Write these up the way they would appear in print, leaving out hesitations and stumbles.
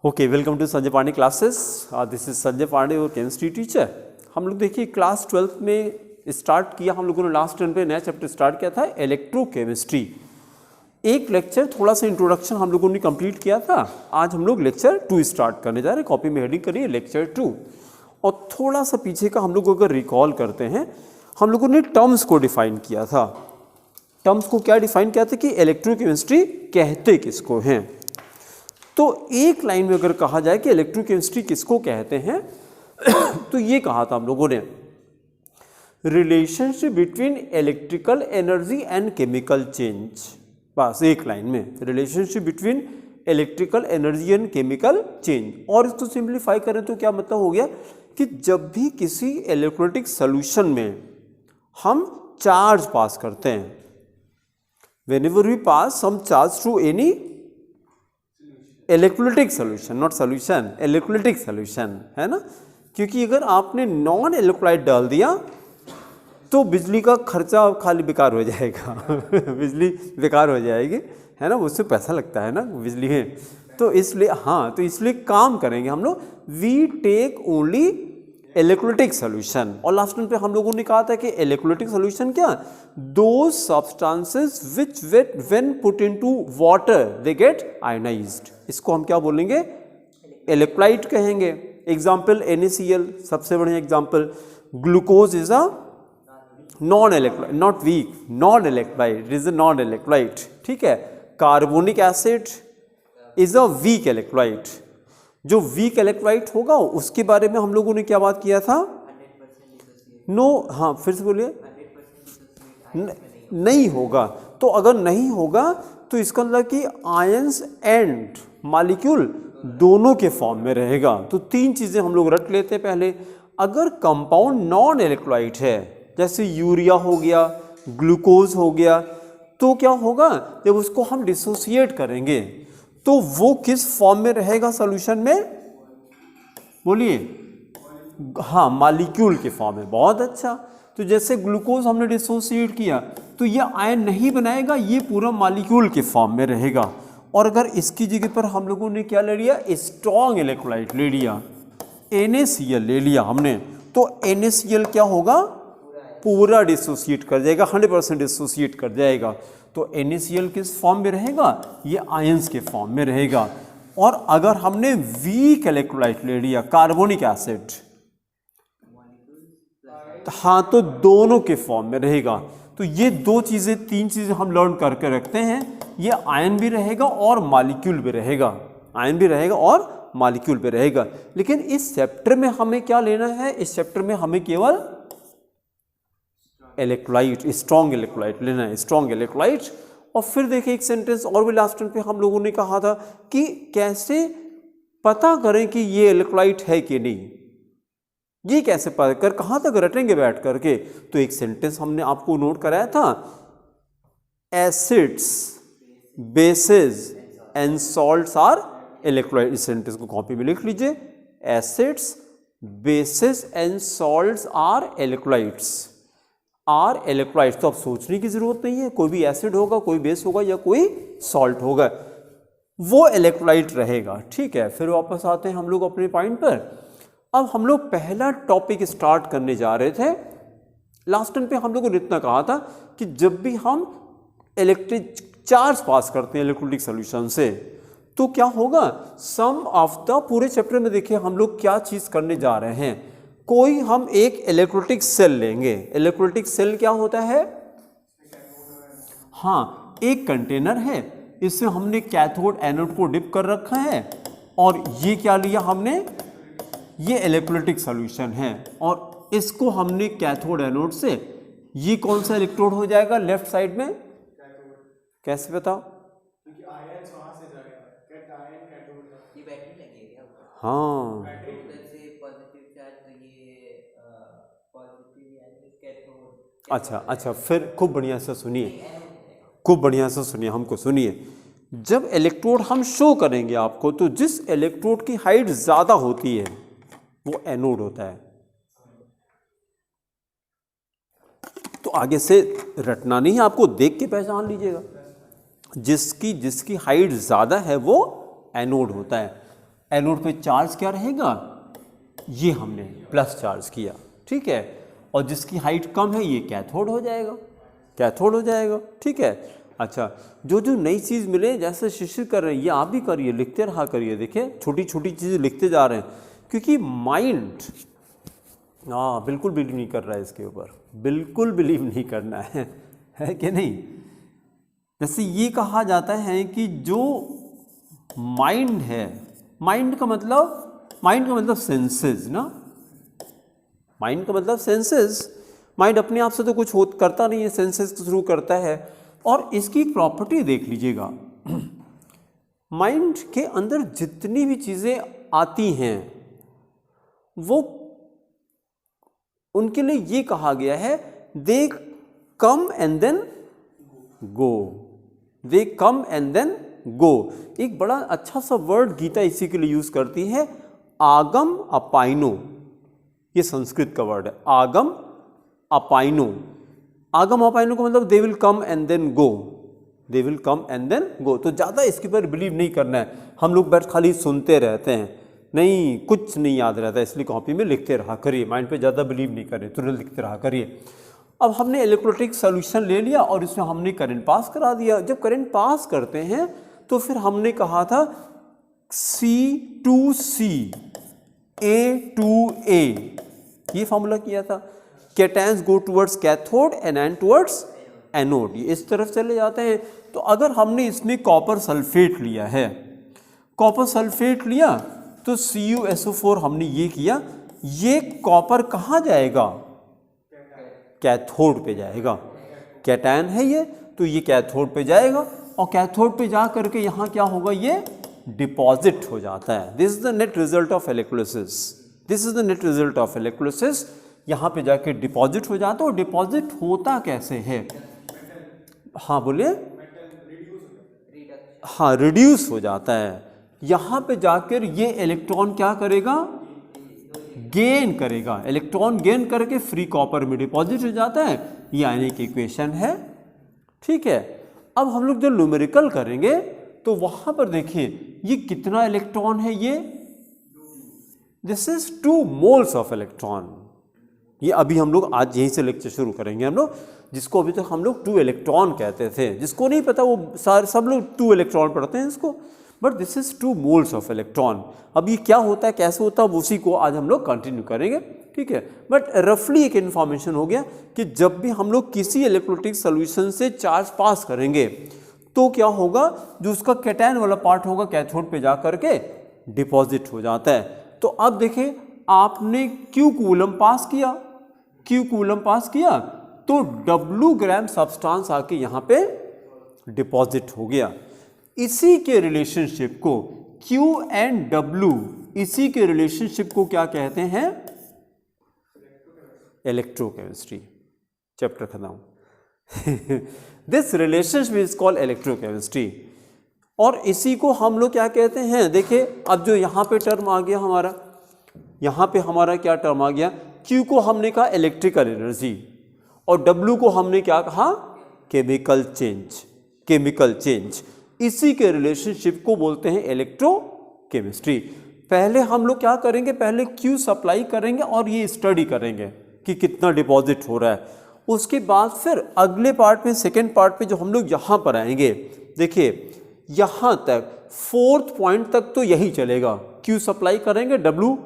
Okay, welcome to Sanjay Pandey classes. This is Sanjay Pandey और chemistry teacher. हम लोग देखिए क्लास 12th में स्टार्ट किया, हम लोगों ने लास्ट टर्न पे नया चैप्टर स्टार्ट किया था इलेक्ट्रोकेमिस्ट्री। एक लेक्चर थोड़ा सा इंट्रोडक्शन हम लोगों ने कंप्लीट किया था। आज हम लोग लेक्चर 2 स्टार्ट करने जा रहे हैं। कॉपी में हेडिंग करिए लेक्चर 2। और थोड़ा सा पीछे का हम लोग अगर रिकॉल करते हैं, हम लोगों ने टर्म्स को डिफाइन किया था। टर्म्स को क्या डिफाइन किया था कि इलेक्ट्रोकेमिस्ट्री कहते किसको हैं। तो एक लाइन में अगर कहा जाए कि इलेक्ट्रोकेमिस्ट्री किसको कहते हैं तो ये कहा था हम लोगों ने, relationship between electrical energy and chemical change. बस एक लाइन में, relationship between electrical energy and chemical change. और इसको सिंप्लीफाई करें तो क्या मतलब हो गया कि जब भी किसी इलेक्ट्रोलिटिक सॉल्यूशन में हम चार्ज पास करते हैं, whenever we pass some charge through any electrolytic solution, not solution, electrolytic solution, है ना। क्योंकि अगर आपने नॉन इलेक्ट्रोलाइट डाल दिया तो बिजली का खर्चा खाली बेकार हो जाएगा बिजली बेकार हो जाएगी, है ना। उससे पैसा लगता है ना बिजली में। तो इसलिए तो इसलिए काम करेंगे हम लोग, we take only electrolytic solution. और लास्ट टाइम पे हम लोगों ने कहा था कि इलेक्ट्रोलिटिक सॉल्यूशन क्या, दो substances which when put into water they get ionised. इसको हम क्या बोलेंगे, इलेक्ट्रोलाइट कहेंगे। एग्जांपल NaCl, सबसे बढ़िया example. Glucose is a non electrolyte, not weak, non electrolyte, is a non electrolyte, ठीक है। Carbonic acid is a weak electrolyte. जो वीक इलेक्ट्रोलाइट होगा उसके बारे में हम लोगों ने क्या बात किया था, फिर से बोलिए, नहीं होगा। तो अगर नहीं होगा तो इसका मतलब कि आयंस एंड मॉलिक्यूल दोनों के फॉर्म में रहेगा। तो 3 चीजें हम लोग रट लेते हैं पहले। अगर कंपाउंड नॉन इलेक्ट्रोलाइट है, जैसे यूरिया हो गया, ग्लूकोज हो गया, तो क्या होगा, जब उसको हम डिसोसिएट करेंगे तो वो किस फॉर्म में रहेगा सॉल्यूशन में, बोलिए। मॉलिक्यूल के फॉर्म में। बहुत अच्छा। तो जैसे ग्लूकोज हमने डिसोसिएट किया तो ये आयन नहीं बनाएगा, ये पूरा मॉलिक्यूल के फॉर्म में रहेगा। और अगर इसकी जगह पर हम लोगों ने क्या ले लिया, स्ट्रॉन्ग इलेक्ट्रोलाइट ले लिया, NaCl ले लिया हमने, तो NaCl क्या होगा, पूरा डिसोसिएट कर जाएगा, 100% डिसोसिएट कर जाएगा। तो NaCl किस फॉर्म में रहेगा, ये आयंस के फॉर्म में रहेगा। और अगर हमने वीक इलेक्ट्रोलाइट ले लिया, कार्बोनिक एसिड, तो दोनों के फॉर्म में रहेगा। तो ये 3 चीजें हम लर्न करके रखते हैं। ये आयन भी रहेगा और मॉलिक्यूल भी रहेगा, आयन भी रहेगा और मॉलिक्यूल भी रहेगा। लेकिन इस चैप्टर में हमें क्या लेना है, इस चैप्टर में हमें केवल इलेक्ट्रोलाइट, स्ट्रॉन्ग इलेक्ट्रोलाइट लेना है, स्ट्रॉन्ग इलेक्ट्रोलाइट। और फिर देखिए एक सेंटेंस और भी लास्ट टाइम पे हम लोगों ने कहा था कि कैसे पता करें कि ये इलेक्ट्रोलाइट है कि नहीं। ये कैसे पता कर, कहां तक रटेंगे बैठ करके। तो एक सेंटेंस हमने आपको नोट कराया था, acids, bases and salts are electrolyte. इस सेंटेंस को कॉपी में लिख लीजिए, acids, bases and salts are electrolytes, are electrolytes. तो अब सोचने की जरूरत नहीं है, कोई भी एसिड होगा, कोई बेस होगा या कोई सॉल्ट होगा, वो इलेक्ट्रोलाइट रहेगा, ठीक है। फिर वापस आते हैं हम लोग अपने पॉइंट पर। अब हम लोग पहला टॉपिक स्टार्ट करने जा रहे थे। लास्ट टाइम पे हम लोगों ने इतना कहा था कि जब भी हम इलेक्ट्रिक चार्ज पास करते हैं इलेक्ट्रोलिटिक सॉल्यूशन से, तो क्या होगा, सम ऑफ द, पूरे चैप्टर में देखिए हम लोग क्या चीज करने जा रहे हैं। कोई हम एक इलेक्ट्रोलिटिक सेल लेंगे। इलेक्ट्रोलिटिक सेल क्या होता है, एक कंटेनर है, इससे हमने कैथोड एनोड को डिप कर रखा है, और ये क्या लिया हमने, ये इलेक्ट्रोलिटिक सॉल्यूशन है, और इसको हमने कैथोड एनोड से, ये कौन सा इलेक्ट्रोड हो जाएगा लेफ्ट साइड में, कैसे बताओ, क्योंकि आयन वहां से जाएगा, कैटायन कैथोड, ये बैटरी लगेगी क्या, बैटरी से पॉजिटिव चार्ज, तो ये पॉजिटिव यानी कैथोड। अच्छा, फिर खूब बढ़िया से सुनिए, खूब बढ़िया से सुनिए, हमको सुनिए। जब इलेक्ट्रोड हम शो करेंगे आपको, तो जिस इलेक्ट्रोड की हाइट ज्यादा होती है वो एनोड होता है। तो आगे से रटना नहीं है, आपको देख के पहचान लीजिएगा। जिसकी हाइट ज्यादा है वो एनोड होता है। एनोड पे चार्ज क्या रहेगा, ये हमने प्लस चार्ज किया, ठीक है, और जिसकी हाइट कम है ये कैथोड हो जाएगा, कैथोड हो जाएगा, ठीक है। अच्छा, जो जो नई चीज़ मिले, जैसे शिशिर कर रहे हैं, ये आप भी करिए, लिखते रहा करिए, देखिए छोटी छोटी चीज़ें लिखते जा रहे हैं, क्योंकि माइंड बिल्कुल बिलीव नहीं कर रहा है इसके ऊपर, बिल्कुल बिलीव नहीं करना है कि नहीं। जैसे ये कहा जाता है कि जो माइंड है, माइंड का मतलब सेंसेस ना, माइंड का मतलब सेंसेस, माइंड अपने आप से तो कुछ करता नहीं है, सेंसेस के थ्रू करता है। और इसकी प्रॉपर्टी देख लीजिएगा, माइंड के अंदर जितनी भी चीज़ें आती हैं वो उनके लिए ये कहा गया है, they come and then go, they come and then go. एक बड़ा अच्छा सा वर्ड गीता इसी के लिए यूज करती है, आगम अपाइनो, ये संस्कृत का वर्ड है, आगम अपाइनो। आगम अपाइनो का मतलब they will come and then go, they will come and then go. तो ज़्यादा इसके ऊपर बिलीव नहीं करना है, हम लोग बैठ खाली सुनते रहते हैं, नहीं कुछ नहीं याद रहता, इसलिए कॉपी में लिखते रहा करिए, माइंड पे ज़्यादा बिलीव नहीं करें, तुरंत लिखते रहा करिए। अब हमने इलेक्ट्रोलिटिक सॉल्यूशन ले लिया और इसमें हमने करंट पास करा दिया। जब करंट पास करते हैं तो फिर हमने कहा था C2C A2A, ये फॉर्मूला किया था, cations go towards cathode, anion towards anode, ये इस तरफ चले जाते हैं। तो अगर हमने इसमें कॉपर सल्फेट लिया है, कॉपर सल्फेट लिया तो CuSO4 हमने ये किया, ये कॉपर कहाँ जाएगा, कैथोड पे जाएगा, कैटायन है ये, तो ये कैथोड पे जाएगा और कैथोड पे जा करके यहाँ क्या होगा, ये डिपॉजिट हो जाता है। This is the net result of electrolysis, this is the net result of electrolysis. यहाँ पे जाके डिपॉजिट हो जाता है। और डिपॉजिट होता कैसे है, हाँ बोलिए, हाँ रिड्यूस हो जाता है। यहाँ पे जाकर ये इलेक्ट्रॉन क्या करेगा, गेन करेगा, इलेक्ट्रॉन गेन करके फ्री कॉपर में डिपॉजिट हो जाता है। ये आयनिक इक्वेशन है, ठीक है। अब हम लोग जो न्यूमेरिकल करेंगे तो वहां पर देखिए ये कितना इलेक्ट्रॉन है, ये this is 2 moles of electron. ये अभी हम लोग आज यहीं से लेक्चर शुरू करेंगे हम लोग, जिसको अभी तक हम लोग 2 इलेक्ट्रॉन कहते थे, जिसको नहीं पता वो सब लोग 2 इलेक्ट्रॉन पढ़ते हैं इसको, but this is 2 moles of electron. अब ये क्या होता है, कैसे होता है, उसी को आज हम लोग कंटिन्यू करेंगे, ठीक है। बट रफली एक इन्फॉर्मेशन हो गया कि जब भी हम लोग किसी इलेक्ट्रोलिटिक सॉल्यूशन से चार्ज पास करेंगे तो क्या होगा, जो उसका कैटायन वाला पार्ट होगा कैथोड पे जा करके डिपॉजिट हो जाता है। तो अब देखिए आपने Q कूलम पास किया, Q कूलम पास किया तो W ग्राम सब्सटेंस आके यहाँ पे डिपॉजिट हो गया। इसी के रिलेशनशिप को Q एंड W, इसी के रिलेशनशिप को क्या कहते हैं, इलेक्ट्रोकेमिस्ट्री। चैप्टर खत्म। This relationship is called electrochemistry. और इसी को हम लोग क्या कहते हैं, देखिए अब जो यहाँ पे टर्म आ गया हमारा, यहाँ पे हमारा क्या टर्म आ गया, Q को हमने कहा इलेक्ट्रिकल एनर्जी और W को हमने क्या कहा, केमिकल चेंज, केमिकल चेंज। इसी के रिलेशनशिप को बोलते हैं इलेक्ट्रोकेमिस्ट्री। पहले हम लोग क्या करेंगे, पहले Q सप्लाई करेंगे और ये स्टडी करेंगे कि कितना डिपॉजिट हो रहा है। उसके बाद फिर अगले पार्ट में, सेकेंड पार्ट में जो हम लोग यहाँ पर आएंगे, देखिए यहाँ तक 4th पॉइंट तक तो यही चलेगा, Q सप्लाई करेंगे, W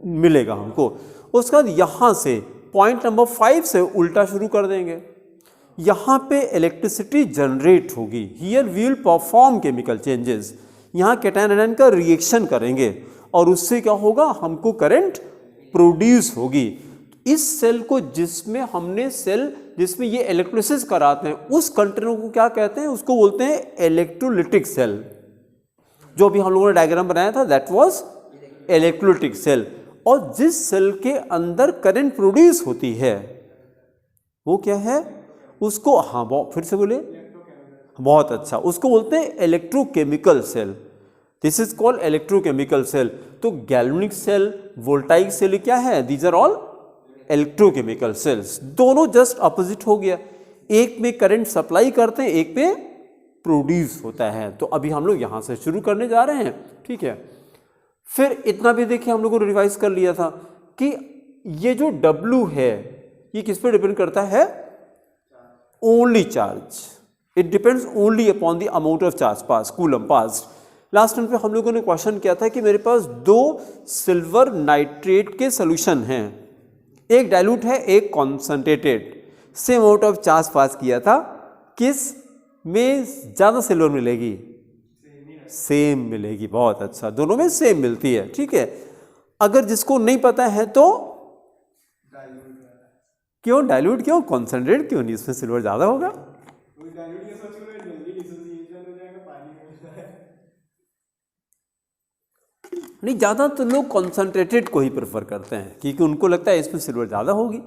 मिलेगा हमको। उसके बाद यहाँ से पॉइंट नंबर 5 से उल्टा शुरू कर देंगे, यहाँ पे इलेक्ट्रिसिटी जनरेट होगी, here we will perform chemical changes. यहाँ कैटायन एनायन का रिएक्शन करेंगे और उससे क्या होगा, हमको करंट प्रोड्यूस होगी। इस सेल को, जिसमें हमने सेल जिसमें ये इलेक्ट्रोलिसिस कराते हैं, उस कंटेनर को क्या कहते हैं, उसको बोलते हैं इलेक्ट्रोलिटिक सेल। जो भी हम लोगों ने डायग्राम बनाया था दैट वाज इलेक्ट्रोलिटिक सेल। और जिस सेल के अंदर करंट प्रोड्यूस होती है वो क्या है, उसको, हाँ फिर से बोलिए, बहुत अच्छा, उसको बोलते हैं electrochemical cell. This is called electrochemical cell. तो गैल्वेनिक सेल, वोल्टाइक सेल क्या है, these are all electrochemical cells. दोनों जस्ट अपोजिट हो गया, एक में करंट सप्लाई करते हैं, एक पे प्रोड्यूस होता है। तो अभी हम लोग यहाँ से शुरू करने जा रहे हैं, ठीक है। फिर इतना भी देखिए, हम लोगों ने रिवाइज कर लिया था कि ये जो W है ये किस पे डिपेंड करता है? Only charge. It depends only upon the amount of charge pass, coulomb pass. Last time पे हम लोगों ने क्वेश्चन किया था कि मेरे पास 2 सिल्वर नाइट्रेट के सोल्यूशन हैं, एक डाइल्यूट है एक concentrated, same amount of charge pass किया था, किस में ज़्यादा सिल्वर मिलेगी? सेम मिलेगी। बहुत अच्छा, दोनों में सेम मिलती है। ठीक है, अगर जिसको नहीं पता है तो क्यों डाइल्यूट, क्यों कॉन्सेंट्रेट, क्यों नहीं, इसमें सिल्वर ज़्यादा होगा। नहीं, ज़्यादा तो लोग कॉन्सेंट्रेटेड को ही प्रेफर करते हैं क्योंकि उनको लगता है इसमें सिल्वर ज़्यादा होगी,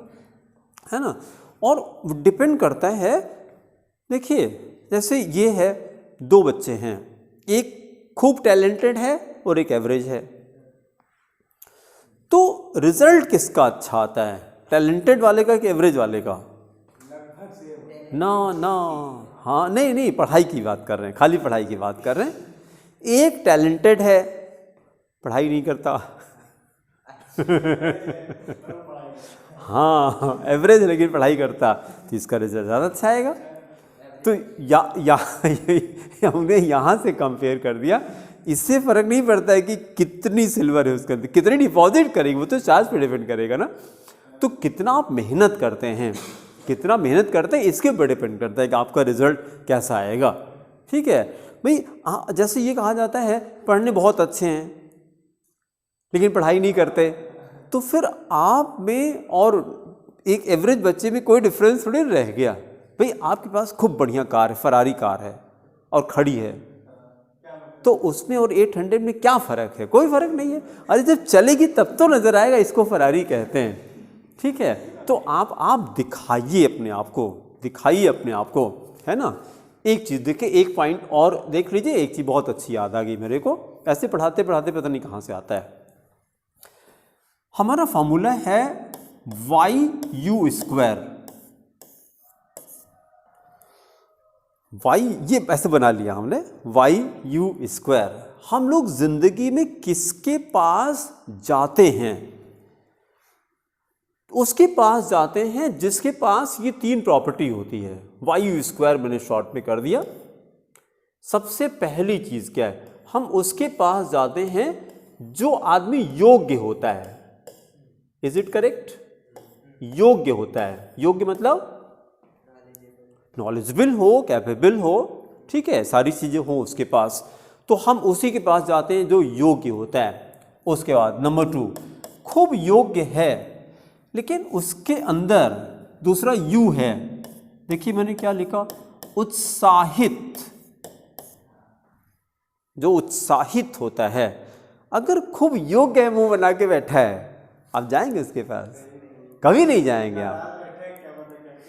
है ना। और डिपेंड करता है, देखिए जैसे ये है, 2 बच्चे हैं, एक खूब टैलेंटेड है और एक एवरेज है, तो रिजल्ट किसका अच्छा आता है? टैलेंटेड वाले का कि एवरेज वाले का? ना ना, हाँ नहीं, पढ़ाई की बात कर रहे हैं, खाली पढ़ाई की बात कर रहे हैं। एक टैलेंटेड है, पढ़ाई नहीं करता हाँ, एवरेज लेकिन पढ़ाई करता, तो इसका रिजल्ट ज़्यादा अच्छा आएगा। तो हमने यहाँ से कंपेयर कर दिया, इससे फ़र्क नहीं पड़ता है कि कितनी सिल्वर है उसके अंदर, कितनी डिपॉजिट करेगी, वो तो चार्ज पे डिपेंड करेगा ना। तो कितना आप मेहनत करते हैं, कितना मेहनत करते हैं, इसके ऊपर डिपेंड करता है कि आपका रिजल्ट कैसा आएगा। ठीक है भाई, जैसे ये कहा जाता है पढ़ने बहुत अच्छे हैं लेकिन पढ़ाई नहीं करते, तो फिर आप में और एक एवरेज बच्चे में कोई डिफरेंस थोड़ी रह गया। भाई आपके पास खूब बढ़िया कार है, फरारी कार है और खड़ी है, तो उसमें और 800 में क्या फ़र्क है? कोई फ़र्क नहीं है। अरे जब चलेगी तब तो नज़र आएगा, इसको फरारी कहते हैं। ठीक है, तो आप दिखाइए अपने आप को, दिखाइए अपने आप को, है ना। एक चीज़ देखिए, एक पॉइंट और देख लीजिए, एक चीज़ बहुत अच्छी याद आ गई मेरे को, ऐसे पढ़ाते पढ़ाते पता नहीं कहाँ से आता है। हमारा फॉर्मूला है YU²। ये ऐसे बना लिया हमने, YU²। हम लोग जिंदगी में किसके पास जाते हैं? उसके पास जाते हैं जिसके पास ये 3 प्रॉपर्टी होती है। YU² मैंने शॉर्ट में कर दिया। सबसे पहली चीज क्या है? हम उसके पास जाते हैं जो आदमी योग्य होता है। Is it correct? योग्य होता है। योग्य मतलब नॉलेजेबल हो, कैपेबल हो, ठीक है, सारी चीजें हो उसके पास, तो हम उसी के पास जाते हैं जो योग्य होता है। उसके बाद नंबर 2, खूब योग्य है लेकिन उसके अंदर दूसरा यू है। देखिए मैंने क्या लिखा, उत्साहित। जो उत्साहित होता है, अगर खूब योग्य है, मुंह बना के बैठा है, आप जाएंगे उसके पास? कभी नहीं जाएंगे आप।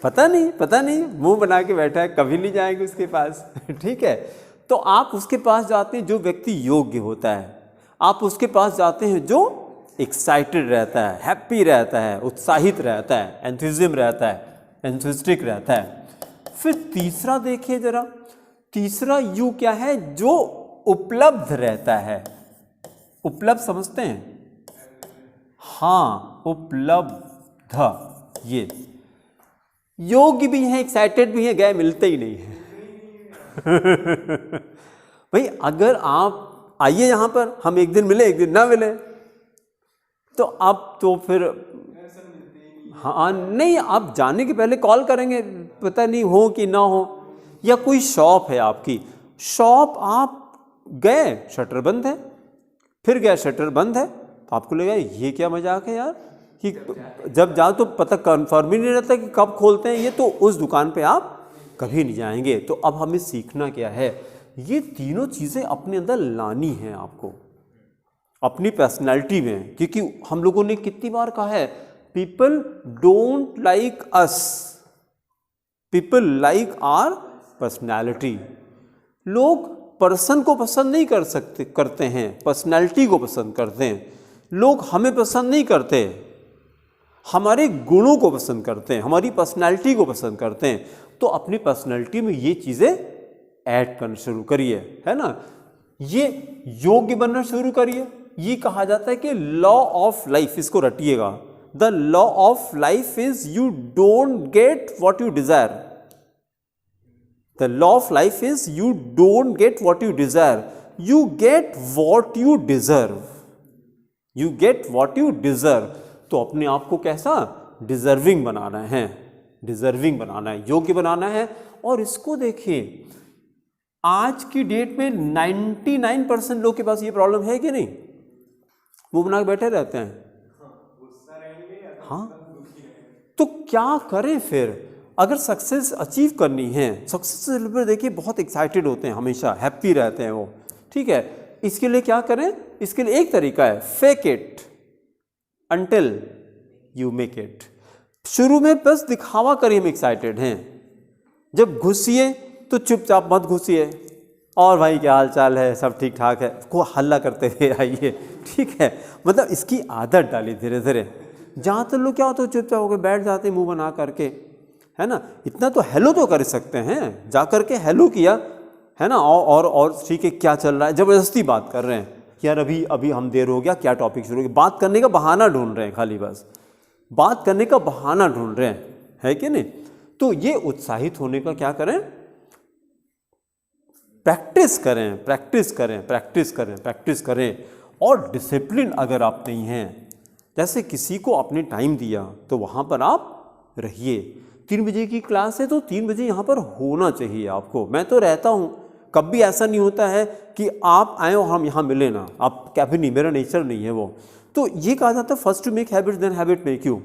पता नहीं, मुंह बना के बैठा है, कभी नहीं जाएंगे उसके पास। ठीक है, तो आप उसके पास जाते हैं जो व्यक्ति योग्य होता है। आप उसके पास जाते हैं जो एक्साइटेड रहता है, हैप्पी रहता है, उत्साहित रहता है, एंथुसिज्म रहता है, एंथुसिस्टिक रहता है। फिर तीसरा देखिए जरा, तीसरा यू क्या है? जो उपलब्ध रहता है। उपलब्ध समझते हैं? हाँ, उपलब्ध। ये योग्य भी है, एक्साइटेड भी है, गए मिलते ही नहीं है। भाई अगर आप आइए यहाँ पर, हम एक दिन मिले एक दिन ना मिले, तो आप तो फिर हाँ नहीं, आप जाने के पहले कॉल करेंगे, पता नहीं हो कि ना हो। या कोई शॉप है आपकी, शॉप आप गए, शटर बंद है, फिर गए शटर बंद है, तो आपको लगेगा ये क्या मजाक है यार, कि जब जाओ तो पता कंफर्म ही नहीं रहता कि कब खोलते हैं ये, तो उस दुकान पे आप कभी नहीं जाएंगे। तो अब हमें सीखना क्या है? ये तीनों चीज़ें अपने अंदर लानी है आपको अपनी पर्सनैलिटी में, क्योंकि हम लोगों ने कितनी बार कहा है, people don't like us, people like our personality. लोग पर्सन को पसंद नहीं करते हैं, पर्सनैलिटी को पसंद करते हैं। लोग हमें पसंद नहीं करते, हमारे गुणों को पसंद करते हैं, हमारी पर्सनैलिटी को पसंद करते हैं। तो अपनी पर्सनैलिटी में ये चीज़ें ऐड करना शुरू करिए, है ना। ये योग्य बनना शुरू करिए, ये कहा जाता है कि लॉ ऑफ लाइफ, इसको रटिएगा, the law of life is you don't get what you desire. The law of life is you don't get what you desire, you get what you deserve, you get what you deserve. तो अपने आप को कैसा deserving बनाना है, deserving बनाना है, योग्य बनाना है। और इसको देखिए, आज की डेट में 99% लोग के पास ये प्रॉब्लम है कि नहीं, वो बना के बैठे रहते हैं। हाँ, तो क्या करें फिर? अगर सक्सेस अचीव करनी है, सक्सेस पर देखिए बहुत एक्साइटेड होते हैं, हमेशा हैप्पी रहते हैं वो, ठीक है। इसके लिए क्या करें? इसके लिए एक तरीका है, fake it until you make it. शुरू में बस दिखावा करिए हम एक्साइटेड हैं, जब घुसिए तो चुपचाप मत घुसिए, और भाई क्या हाल चाल है, सब ठीक ठाक है, को हल्ला करते हुए आइए, ठीक है। मतलब इसकी आदत डाली धीरे धीरे। जहाँ तो लोग क्या होता है चुपचाप होकर बैठ जाते हैं मुंह बना करके, है ना। इतना तो हेलो तो कर सकते हैं, जा करके हेलो किया, है ना, और ठीक है क्या चल रहा है, ज़बरदस्ती बात कर रहे हैं, यार अभी हम देर हो गया, क्या टॉपिक शुरू हो गया, बात करने का बहाना ढूंढ रहे हैं, खाली बस बात करने का बहाना ढूंढ रहे हैं, है कि नहीं। तो ये उत्साहित होने का क्या करें? प्रैक्टिस करें, प्रैक्टिस करें, प्रैक्टिस करें, प्रैक्टिस करें। और डिसिप्लिन अगर आप नहीं हैं, जैसे किसी को आपने टाइम दिया तो वहाँ पर आप रहिए। 3 बजे की क्लास है तो 3 बजे यहाँ पर होना चाहिए आपको। मैं तो रहता हूँ, कभी ऐसा नहीं होता है कि आप आए और हम यहाँ मिले ना, आप कभी नहीं, मेरा नेचर नहीं है वो। तो ये कहा जाता है first to make habit then habit make you.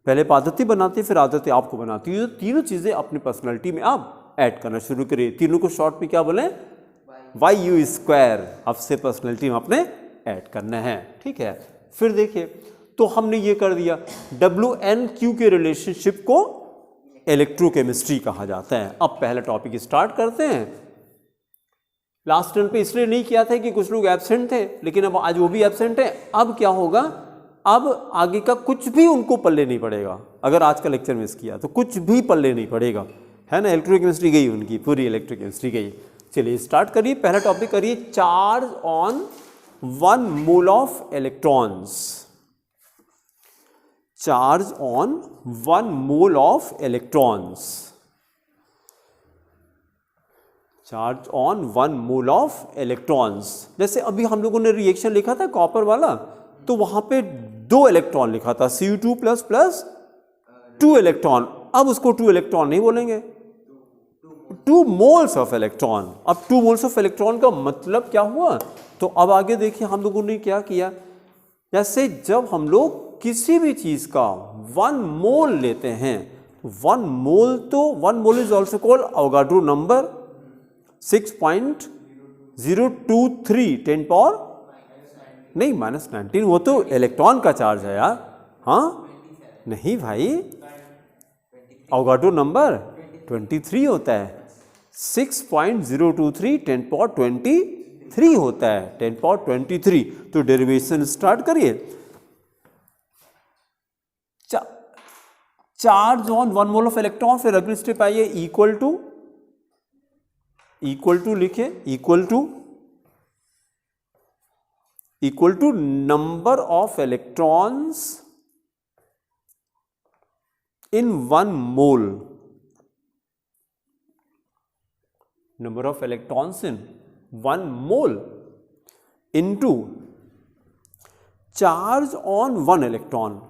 पहले आदतें बनाती फिर आदतें आपको बनाती है। तीनों चीज़ें अपनी पर्सनैलिटी में आप ऐड करना शुरू करिए। तीनों को शॉर्ट में क्या बोलें? YU²। अब से पर्सनैलिटी में अपने ऐड करना है, ठीक है। फिर देखिए, तो हमने ये कर दिया, WNQ के रिलेशनशिप को इलेक्ट्रोकेमिस्ट्री कहा जाता है। अब पहला टॉपिक स्टार्ट करते हैं। लास्ट टर्न पे इसलिए नहीं किया था कि कुछ लोग एब्सेंट थे, लेकिन अब आज वो भी एब्सेंट है। अब क्या होगा, अब आगे का कुछ भी उनको पल्ले नहीं पड़ेगा। अगर आज का लेक्चर मिस किया तो कुछ भी पल्ले नहीं पड़ेगा, है ना। इलेक्ट्रोकेमिस्ट्री गई उनकी, पूरी इलेक्ट्रोकेमिस्ट्री गई। चलिए स्टार्ट करिए, पहला टॉपिक करिए, charge on 1 mole of electrons. Charge on 1 mole of electrons. Charge on 1 mole of electrons. जैसे अभी हम लोगों ने रिएक्शन लिखा था कॉपर वाला, तो वहां पे 2 इलेक्ट्रॉन लिखा था, Cu2++ 2 इलेक्ट्रॉन। अब उसको 2 इलेक्ट्रॉन नहीं बोलेंगे, 2 मोल्स ऑफ इलेक्ट्रॉन। अब 2 मोल्स ऑफ इलेक्ट्रॉन का मतलब क्या हुआ? तो अब आगे देखिए हम लोगों ने क्या किया। जैसे जब हम लोग किसी भी चीज का 1 मोल लेते हैं, 1 मोल तो 1 mole is also called Avogadro number 6.023 10 power नहीं -19, वो तो इलेक्ट्रॉन का चार्ज है यार। हाँ नहीं भाई, अवोगाड्रो नंबर 23 होता है, 6.023 10 पावर 23 होता है, 10 पावर 23। तो डेरिवेशन स्टार्ट करिए। Charge on 1 mole of electron, फिर अगली स्टेप आइए, इक्वल टू लिखे, equal to number of electrons in 1 mole. Number of electrons in 1 mole into charge on 1 electron.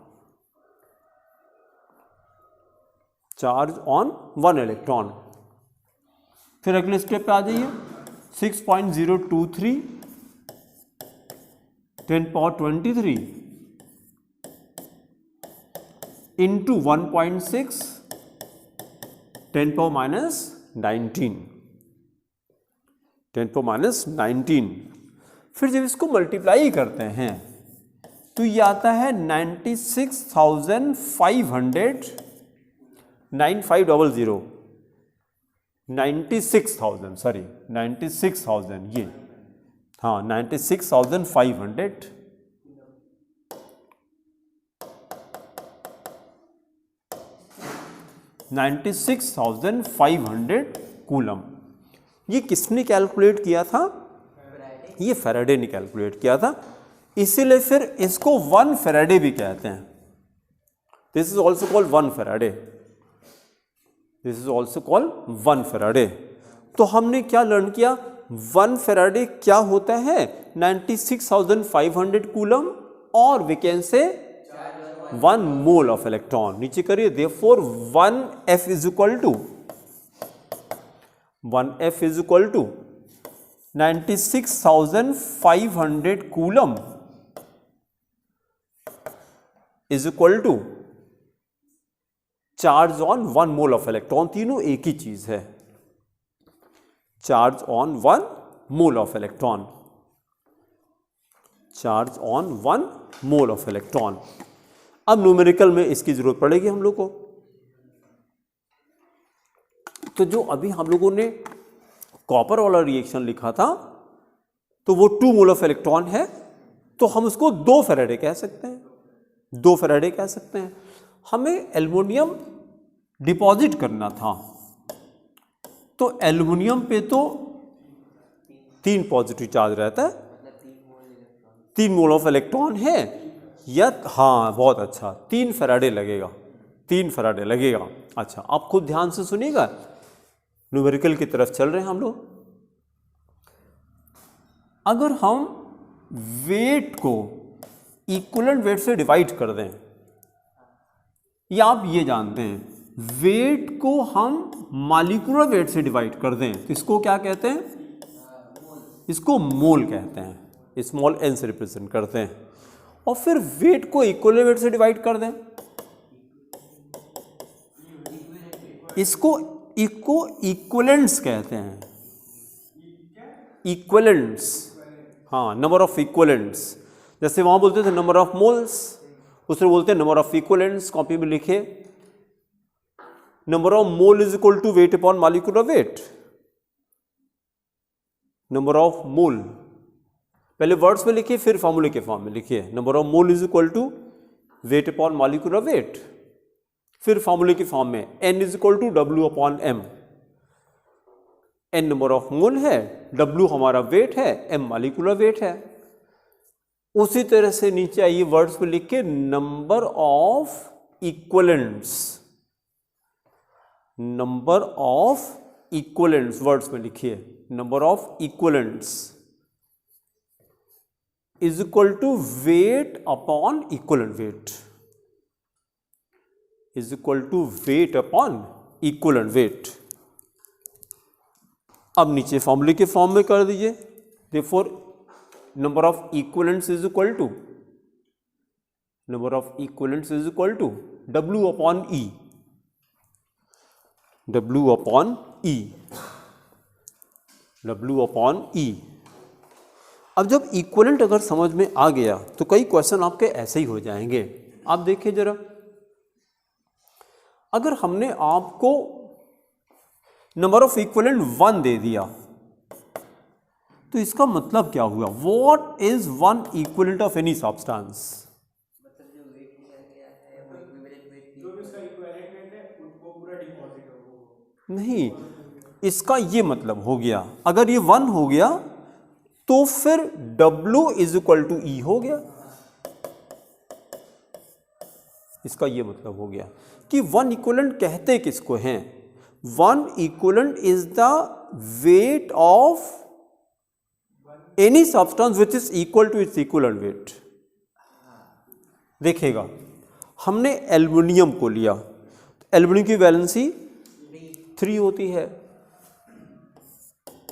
Charge on 1 electron. फिर अगले स्टेप पे आ जाइए, 6.023 10 पावर 23 इंटू 1.6 10 पावर -19, 10 पावर -19। फिर जब इसको मल्टीप्लाई करते हैं तो ये आता है 96,500 9500 96,000 सॉरी 96,000 ये, हाँ 96,500 96,500 कूलम। ये किसने कैलकुलेट किया था? ये फैराडे ने कैलकुलेट किया था। इसीलिए फिर इसको 1 फैराडे भी कहते हैं। This is also called 1 Faraday, this is also called 1 Faraday. तो हमने क्या लर्न किया, 1 फैराडे क्या होता है, 96,500 कूलम, और we can say 1 mole of electron. नीचे करिए, therefore 1F is equal to 96,500 coulomb is equal to charge on 1 mole of electron. तीनों एक ही चीज है, charge on 1 mole of electron, charge on 1 mole of electron. अब numerical में इसकी जरूरत पड़ेगी हम लोग को। तो जो अभी हम लोगों ने कॉपर वाला रिएक्शन लिखा था, तो वो 2 मोल ऑफ इलेक्ट्रॉन है, तो हम उसको 2 फैराडे कह सकते हैं, 2 फैराडे कह सकते हैं। हमें एल्युमिनियम डिपॉजिट करना था, तो एल्युमिनियम पे तो 3 पॉजिटिव चार्ज रहता है, 3 मोल ऑफ इलेक्ट्रॉन है, या हाँ बहुत अच्छा 3 फैराडे लगेगा, 3 फैराडे लगेगा। अच्छा, आप खुद ध्यान से सुनिएगा, न्यूमेरिकल की तरफ चल रहे हैं हम लोग। अगर हम वेट को इक्विवेलेंट वेट से डिवाइड कर दें, या आप ये जानते हैं वेट को हम मॉलिक्यूलर वेट से डिवाइड कर दें, तो इसको क्या कहते हैं, इसको मोल कहते हैं, स्मॉल n से रिप्रेजेंट करते हैं। और फिर वेट को इक्विवेलेंट वेट से डिवाइड कर दें, इसको इक्विवेलेंट्स कहते हैं, इक्विवेलेंट्स, हाँ, नंबर ऑफ इक्विवेलेंट्स। जैसे वहां बोलते थे नंबर ऑफ मोल्स, उसमें बोलते हैं नंबर ऑफ इक्विवेलेंट्स। कॉपी में लिखे, number of mole is equal to weight upon molecular weight. Number of mole पहले वर्ड्स में लिखिए, फिर फॉर्मूले के फॉर्म में लिखिए। Number of mole is equal to weight upon molecular weight, फिर फॉर्मूले के फॉर्म में n is equal to W upon m। n number of mole है, W हमारा वेट है, m मॉलिक्यूलर वेट है। उसी तरह से नीचे आइए, वर्ड्स में लिख के number of equivalents, number of equivalents words में लिखिए, number of equivalents is equal to weight upon equivalent weight, is equal to weight upon equivalent weight. अब नीचे फॉर्मूले के फॉर्म में कर दीजिए, therefore number of equivalents is equal to, number of equivalents is equal to W upon E, W upon E, W upon E। अब जब equivalent अगर समझ में आ गया तो कई क्वेश्चन आपके ऐसे ही हो जाएंगे। आप देखिए जरा, अगर हमने आपको नंबर ऑफ इक्विवेलेंट 1 दे दिया, तो इसका मतलब क्या हुआ, what is 1 equivalent of any substance. नहीं, इसका ये मतलब हो गया, अगर ये 1 हो गया तो फिर W is equal to E हो गया। इसका ये मतलब हो गया कि 1 इक्विवेलेंट कहते किसको हैं, 1 equivalent is the weight of any substance which is equal to its equivalent weight. देखिएगा, हमने एल्युमिनियम को लिया, एल्युमिनियम की वैलेंसी 3 होती है।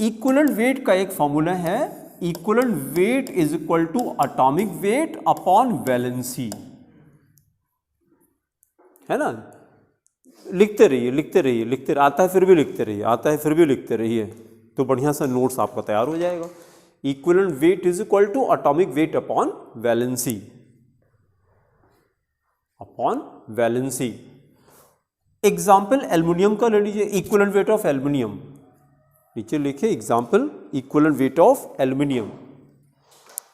इक्विवेलेंट वेट का एक फॉर्मूला है, equivalent weight is equal to atomic weight upon valency, है ना। लिखते रहिए, लिखते रहिए, लिखते, आता है फिर भी लिखते रहिए, आता है फिर भी लिखते रहिए, तो बढ़िया सा नोट्स आपका तैयार हो जाएगा। Equivalent weight is equal to atomic weight upon valency, upon valency. Example aluminium का ले लीजिए, इक्विवेलेंट वेट ऑफ एल्युमिनियम, नीचे लिखिए example equivalent weight of aluminium.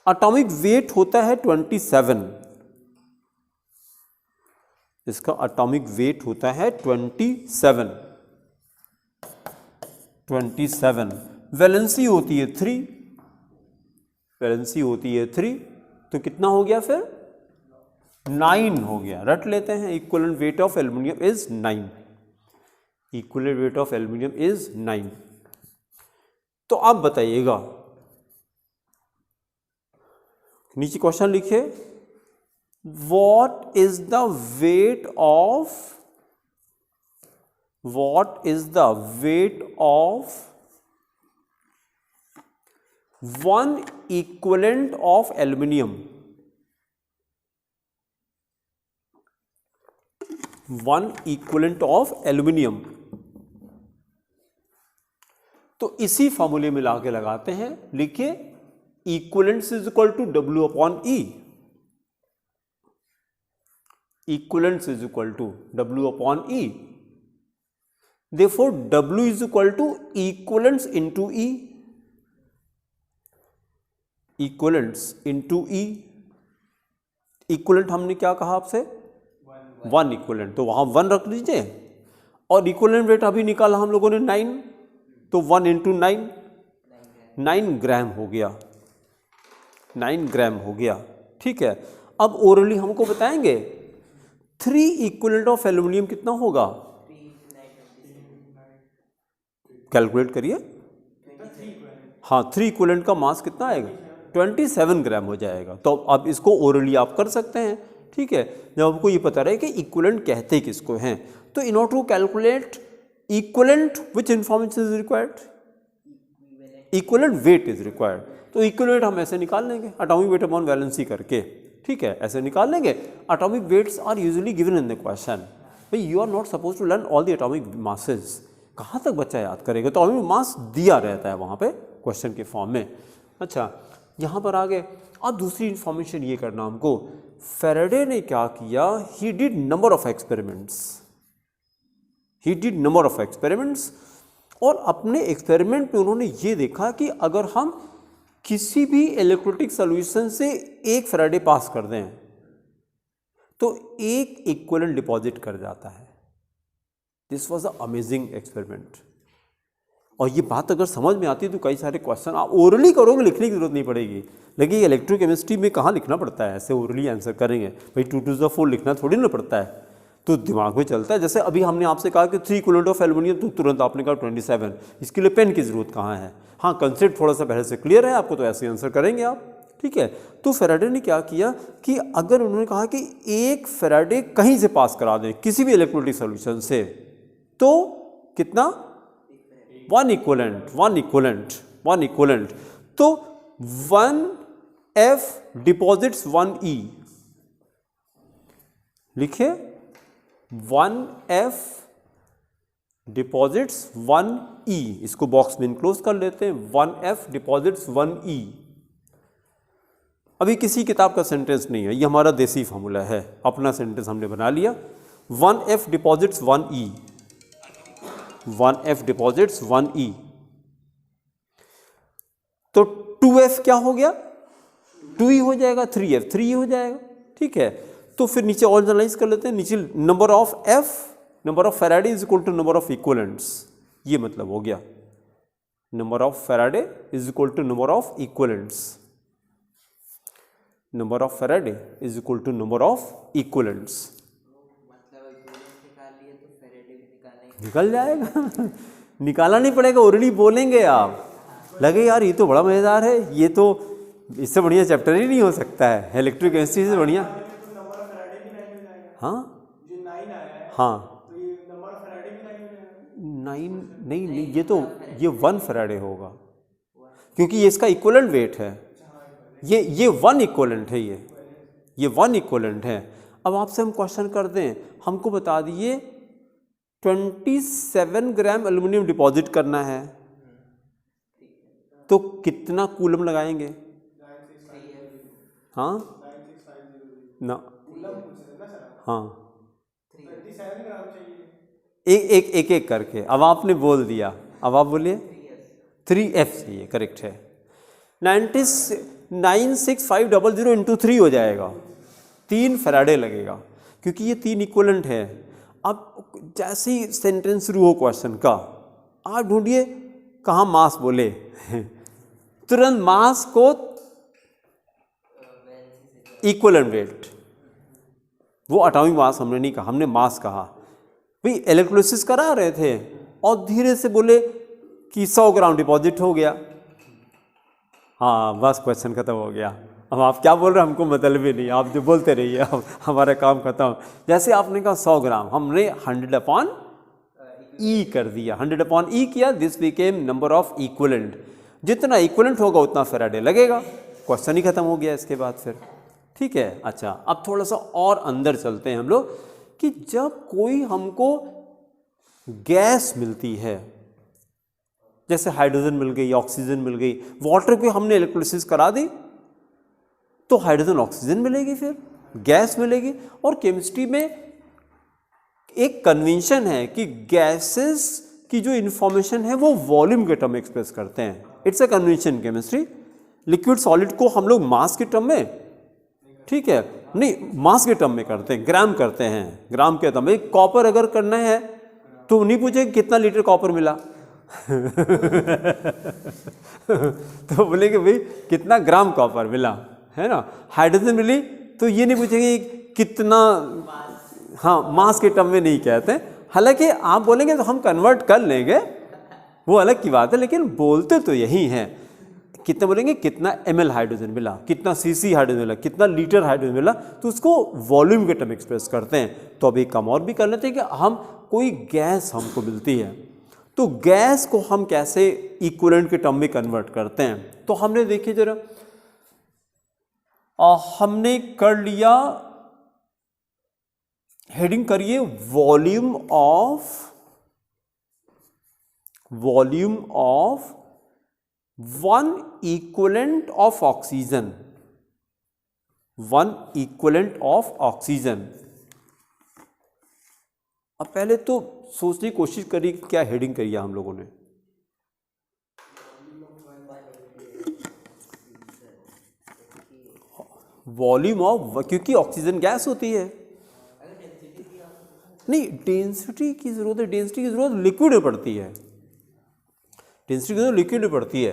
Atomic weight होता है 27, इसका एटॉमिक वेट होता है 27, वैलेंसी होती है 3, वैलेंसी होती है 3, तो कितना हो गया फिर 9 हो गया, रट लेते हैं। Equivalent weight of aluminium is 9, equivalent weight of aluminium is 9। तो आप बताइएगा, नीचे क्वेश्चन लिखिए, what is the weight of 1 equivalent of aluminium, 1 equivalent of aluminium। तो इसी फॉर्मूले में लाके लगाते हैं, लिखिए equivalent is equal to W upon E, equivalence is equal to W upon E, therefore W is equal to equivalence into E, equivalence into E। equivalent हमने क्या कहा आपसे, 1 equivalent, तो वहां 1 रख लीजिए, और equivalent वेट अभी निकाला हम लोगों ने 9, तो 1 into 9, 9 ग्राम हो गया, 9 ग्राम हो गया। ठीक है, अब ओरली हमको बताएंगे 3 इक्विवेलेंट ऑफ एल्यूमिनियम कितना होगा, कैलकुलेट करिए। हाँ, 3 इक्विवेलेंट का मास कितना आएगा, 27 ग्राम हो जाएगा। तो अब इसको ओरली आप कर सकते हैं। ठीक है, जब आपको ये पता रहे कि इक्विवेलेंट कहते किसको हैं, तो in order to calculate equivalent which information is required, equivalent weight is required. तो इक्विवेलेंट हम ऐसे निकाल लेंगे, एटॉमिक वेट अपॉन वैलेंसी करके। ठीक है, ऐसे निकाल लेंगे। Atomic weights are usually given in the question. भाई you are not suppose to learn all the atomic masses, कहाँ तक बच्चा याद करेगा, तो एटॉमिक मास दिया रहता है वहाँ पे क्वेश्चन के फॉर्म में। अच्छा, यहाँ पर आगे अब दूसरी इंफॉर्मेशन ये करना हमको, फैराडे ने क्या किया, he did number of experiments, he did number of experiments, और अपने एक्सपेरिमेंट में उन्होंने ये देखा कि अगर हम किसी भी इलेक्ट्रोलिटिक सॉल्यूशन से 1 फैराडे पास कर दें तो 1 इक्विवेलेंट डिपॉजिट कर जाता है। This was a amazing experiment. और ये बात अगर समझ में आती है तो कई सारे क्वेश्चन आप ओरली करोगे, लिखने की जरूरत नहीं पड़ेगी। लेकिन इलेक्ट्रोकेमिस्ट्री में कहाँ लिखना पड़ता है, ऐसे ओरली आंसर करेंगे भाई 2 to the 4 लिखना थोड़ी ना पड़ता है, तो दिमाग में चलता है। जैसे अभी हमने आपसे कहा कि 3 इक्विवेलेंट ऑफ एल्यूमिनियम, तो तुरंत आपने कहा 27, इसके लिए पेन की जरूरत कहाँ है। हाँ, कंसेप्ट थोड़ा सा पहले से क्लियर है आपको, तो ऐसे आंसर करेंगे आप। ठीक है, तो फैराडे ने क्या किया कि अगर उन्होंने कहा कि 1 फैराडे कहीं से पास करा दें किसी भी इलेक्ट्रोलिटिक सॉल्यूशन से, तो कितना, 1 इक्विवेलेंट, 1 इक्विवेलेंट, 1 इक्विवेलेंट। तो 1F डिपॉजिट्स 1E, लिखे 1F डिपॉजिट्स 1E, इसको बॉक्स में इनक्लोज कर लेते हैं, 1F डिपॉजिट्स 1E। अभी किसी किताब का सेंटेंस नहीं है, ये हमारा देसी फॉर्मूला है, अपना सेंटेंस हमने बना लिया। 1F deposits 1E, 1F deposits 1E, तो 2F क्या हो गया, 2E हो जाएगा, 3F 3E हो जाएगा। ठीक है, तो फिर नीचे और जनरलाइज कर लेते हैं, नीचे number of F, number of Faraday is equal to number of equivalents, ये मतलब हो गया, number of Faraday is equal to number of equivalents, number of Faraday is equal to number of equivalents. निकल जाएगा निकालना नहीं पड़ेगा, ओरली बोलेंगे आप। लगे यार ये तो बड़ा मजेदार है, ये तो इससे बढ़िया चैप्टर ही नहीं हो सकता है इलेक्ट्रोकेमिस्ट्री से बढ़िया। हाँ हाँ, 9 नहीं, ये 1 फैराडे होगा, क्योंकि ये इसका इक्विवेलेंट वेट है, ये 1 इक्विवेलेंट है, ये 1 इक्विवेलेंट है। अब आपसे हम क्वेश्चन कर दें, हमको बता दिए 27 ग्राम एल्यूमिनियम डिपॉजिट करना है, तो कितना कूलम लगाएंगे। हाँ ना, हाँ, एक करके। अब आपने बोल दिया, अब आप बोलिए 3F चाहिए, करेक्ट है। 96500 इंटू 3 हो जाएगा, 3 फैराडे लगेगा, क्योंकि ये 3 इक्विवेलेंट है। अब जैसे ही सेंटेंस शुरू हो क्वेश्चन का, आप ढूंढिए कहाँ मास बोले तुरंत मास को इक्विवेलेंट वेट, वो एटॉमिक मास हमने नहीं कहा, हमने मास कहा। भाई इलेक्ट्रोलिसिस करा रहे थे और धीरे से बोले कि 100 ग्राम डिपॉजिट हो गया, हाँ बस क्वेश्चन खत्म हो गया। अब आप क्या बोल रहे हैं हमको मतलब ही नहीं, आप जो बोलते रहिए, अब हमारा काम खत्म। जैसे आपने कहा 100 ग्राम, हमने 100 अपॉन ई कर दिया, 100 अपॉन ई किया, this became number of equivalent. जितना इक्विवेलेंट होगा उतना फैराडे लगेगा, क्वेश्चन ही खत्म हो गया इसके बाद फिर। ठीक है, अच्छा अब थोड़ा सा और अंदर चलते हैं हम लोग कि जब कोई हमको गैस मिलती है, जैसे हाइड्रोजन मिल गई, ऑक्सीजन मिल गई, वाटर को हमने इलेक्ट्रोलिसिस करा दी तो हाइड्रोजन ऑक्सीजन मिलेगी, फिर गैस मिलेगी। और केमिस्ट्री में एक कन्वेंशन है कि गैसेस की जो इंफॉर्मेशन है वो वॉल्यूम के टर्म में एक्सप्रेस करते हैं। It's a convention chemistry. Liquid solid को हम लोग मास के टर्म में, ठीक है, नहीं मास के टर्म में करते हैं, ग्राम करते हैं, ग्राम के टर्म में। कॉपर अगर करना है तो नहीं पूछे कितना लीटर कॉपर मिला तो बोलेंगे भाई कितना ग्राम कॉपर मिला, है ना। हाइड्रोजन मिली तो ये नहीं पूछेंगे कितना, हाँ मास के टर्म में नहीं कहते। हालांकि आप बोलेंगे तो हम कन्वर्ट कर लेंगे, वो अलग की बात है, लेकिन बोलते तो यही हैं। कितने बोलेंगे, कितना ml हाइड्रोजन मिला, कितना cc हाइड्रोजन मिला, कितना लीटर हाइड्रोजन मिला, तो उसको वॉल्यूम के टर्म एक्सप्रेस करते हैं। तो अभी कम और भी कर लेते हैं कि हम कोई गैस हमको मिलती है तो गैस को हम कैसे इक्विवेलेंट के टर्म में कन्वर्ट करते हैं। तो हमने देखिए जरा, हमने कर लिया, हेडिंग करिए volume of one equivalent of oxygen, one equivalent of oxygen. अब पहले तो सोचने की कोशिश करिए क्या हेडिंग करी है हम लोगों ने। वॉल्यूम ऑफ, क्योंकि ऑक्सीजन गैस होती है, नहीं डेंसिटी की जरूरत है, डेंसिटी की जरूरत लिक्विड में पड़ती है, डेंसिटी की जरूरत लिक्विड में पड़ती है।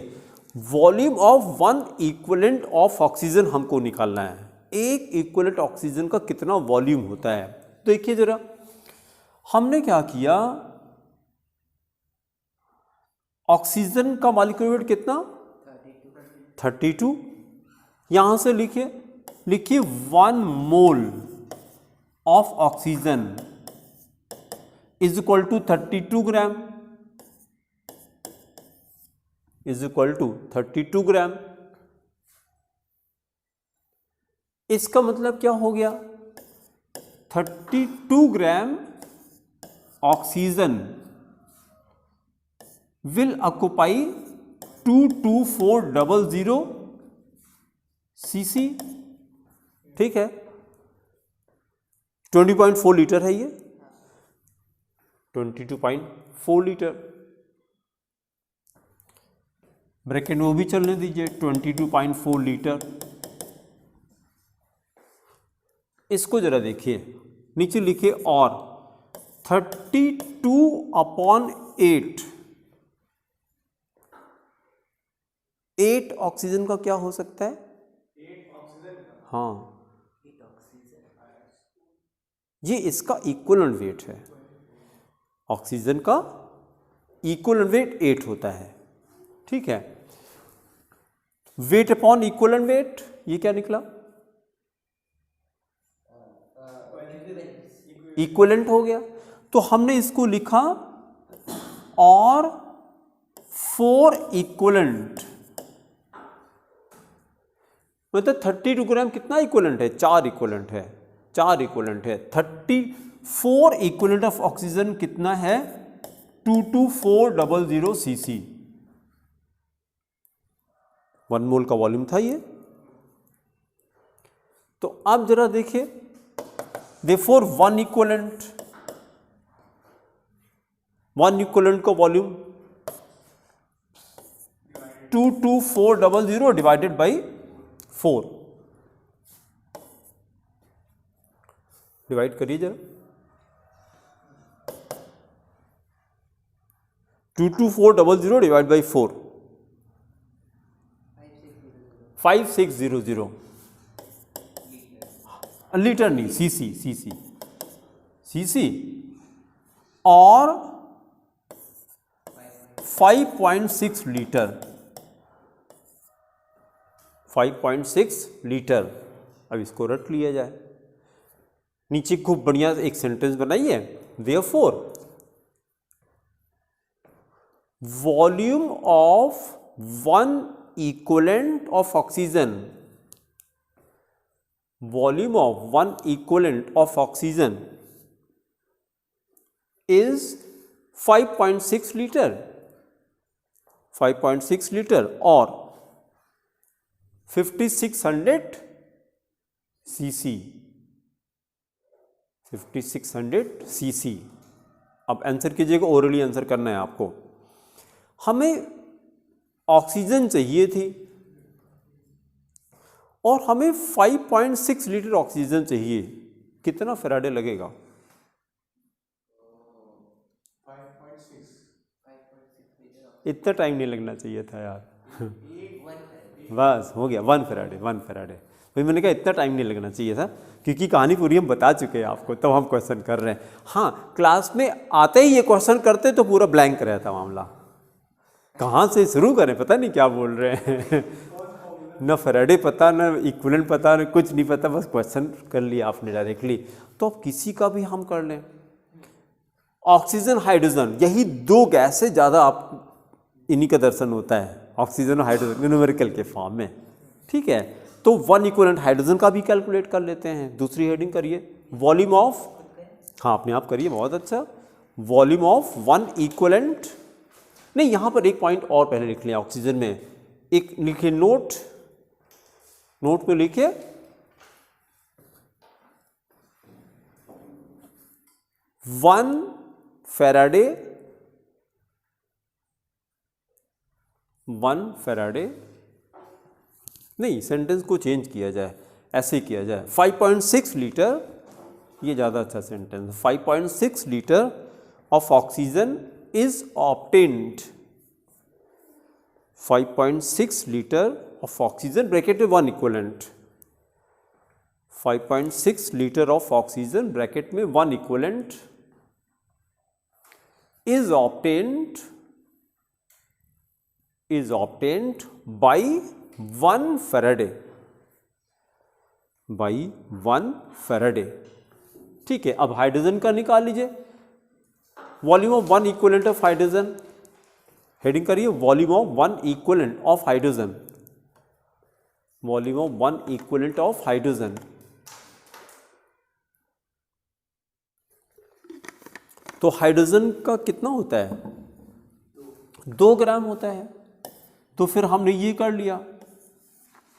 Volume of one equivalent of oxygen हमको निकालना है, एक इक्विवेलेंट ऑक्सीजन का कितना वॉल्यूम होता है। देखिए जरा, हमने क्या किया, ऑक्सीजन का मॉलिक्यूलर वेट कितना, 32। यहां से लिखिए 1 mole of oxygen is equal to 32 gram, is equal to 32 gram. इसका मतलब क्या हो गया, 32 gram oxygen will occupy 22400 cc, ठीक है, 20.4 लीटर है ये, 22.4 लीटर। ब्रैकेट में वो भी चलने दीजिए, 22.4 लीटर। इसको जरा देखिए, नीचे लिखिए और 32/8, 8 ऑक्सीजन का क्या हो सकता है, 8 ऑक्सीजन का, हाँ ये इसका इक्विवेलेंट वेट है, ऑक्सीजन का इक्विवेलेंट वेट 8 होता है, ठीक है। वेट अपॉन इक्विवेलेंट वेट, ये क्या निकला, इक्विवेलेंट हो गया। तो हमने इसको लिखा और 4 इक्विवेलेंट, मतलब 32 ग्राम कितना इक्विवेलेंट है, 4 इक्विवेलेंट है, 4 इक्विवेलेंट है। 34 इक्विवेलेंट ऑफ ऑक्सीजन कितना है, 22400 cc, 1 मोल का वॉल्यूम था ये। तो अब जरा देखिए, therefore 1 इक्विवेलेंट का वॉल्यूम 22400 डिवाइडेड बाई 4, डिवाइड करिए जरा, 22400 डिवाइड बाई 4, 5600 लीटर नहीं, सीसी, सीसी, सीसी और 5.6 लीटर, 5.6 लीटर। अब इसको रट लिया जाए, नीचे खूब बढ़िया एक सेंटेंस बनाइए। Therefore volume of one equivalent of oxygen, volume of one equivalent of oxygen is 5.6 litre, 5.6 litre और 5600 सीसी, 5600 सीसी। अब आंसर कीजिएगा, ओरली आंसर करना है आपको। हमें ऑक्सीजन चाहिए थी और हमें 5.6 लीटर ऑक्सीजन चाहिए, कितना फैराडे लगेगा? इतना टाइम नहीं लगना चाहिए था यार। बस हो गया, 1 फैराडे, 1 फैराडे। भाई मैंने कहा इतना टाइम नहीं लगना चाहिए था, क्योंकि कहानी पूरी हम बता चुके हैं आपको, तब हम क्वेश्चन कर रहे हैं। हाँ, क्लास में आते ही ये क्वेश्चन करते तो पूरा ब्लैंक रहता मामला, कहाँ से शुरू करें पता नहीं क्या बोल रहे हैं। न फैराडे पता, न इक्विवेलेंट पता, न कुछ नहीं पता, बस क्वेश्चन कर लिया आपने डायरेक्टली। तो अब किसी का भी हम कर लें। ऑक्सीजन, हाइड्रोजन, यही दो गैस से ज़्यादा आप इन्हीं का दर्शन होता है, ऑक्सीजन और हाइड्रोजन न्यूमेरिकल के फॉर्म में, ठीक है। तो वन इक्विवेलेंट हाइड्रोजन का भी कैलकुलेट कर लेते हैं। दूसरी हेडिंग करिए, वॉल्यूम ऑफ, हाँ अपने आप करिए, बहुत अच्छा। वॉल्यूम ऑफ वन इक्विवेलेंट, नहीं यहाँ पर एक पॉइंट और पहले लिख लिया ऑक्सीजन में, एक लिखिए नोट, नोट में लिखिए 1 फैराडे, 1 फैराडे, नहीं सेंटेंस को चेंज किया जाए, ऐसे किया जाए 5.6 लीटर, ये ज़्यादा अच्छा sentence. 5.6 litre of oxygen is obtained, 5.6 litre of oxygen bracket में 1 equivalent, 5.6 litre of oxygen bracket में 1 equivalent is obtained by 1 faraday, by 1 faraday, ठीक है। अब हाइड्रोजन का निकाल लीजिए, volume of 1 equivalent of hydrogen, heading करिए volume of 1 equivalent of hydrogen, volume of 1 equivalent of hydrogen. तो हाइड्रोजन का कितना होता है? 2 ग्राम होता है। तो फिर हमने ये कर लिया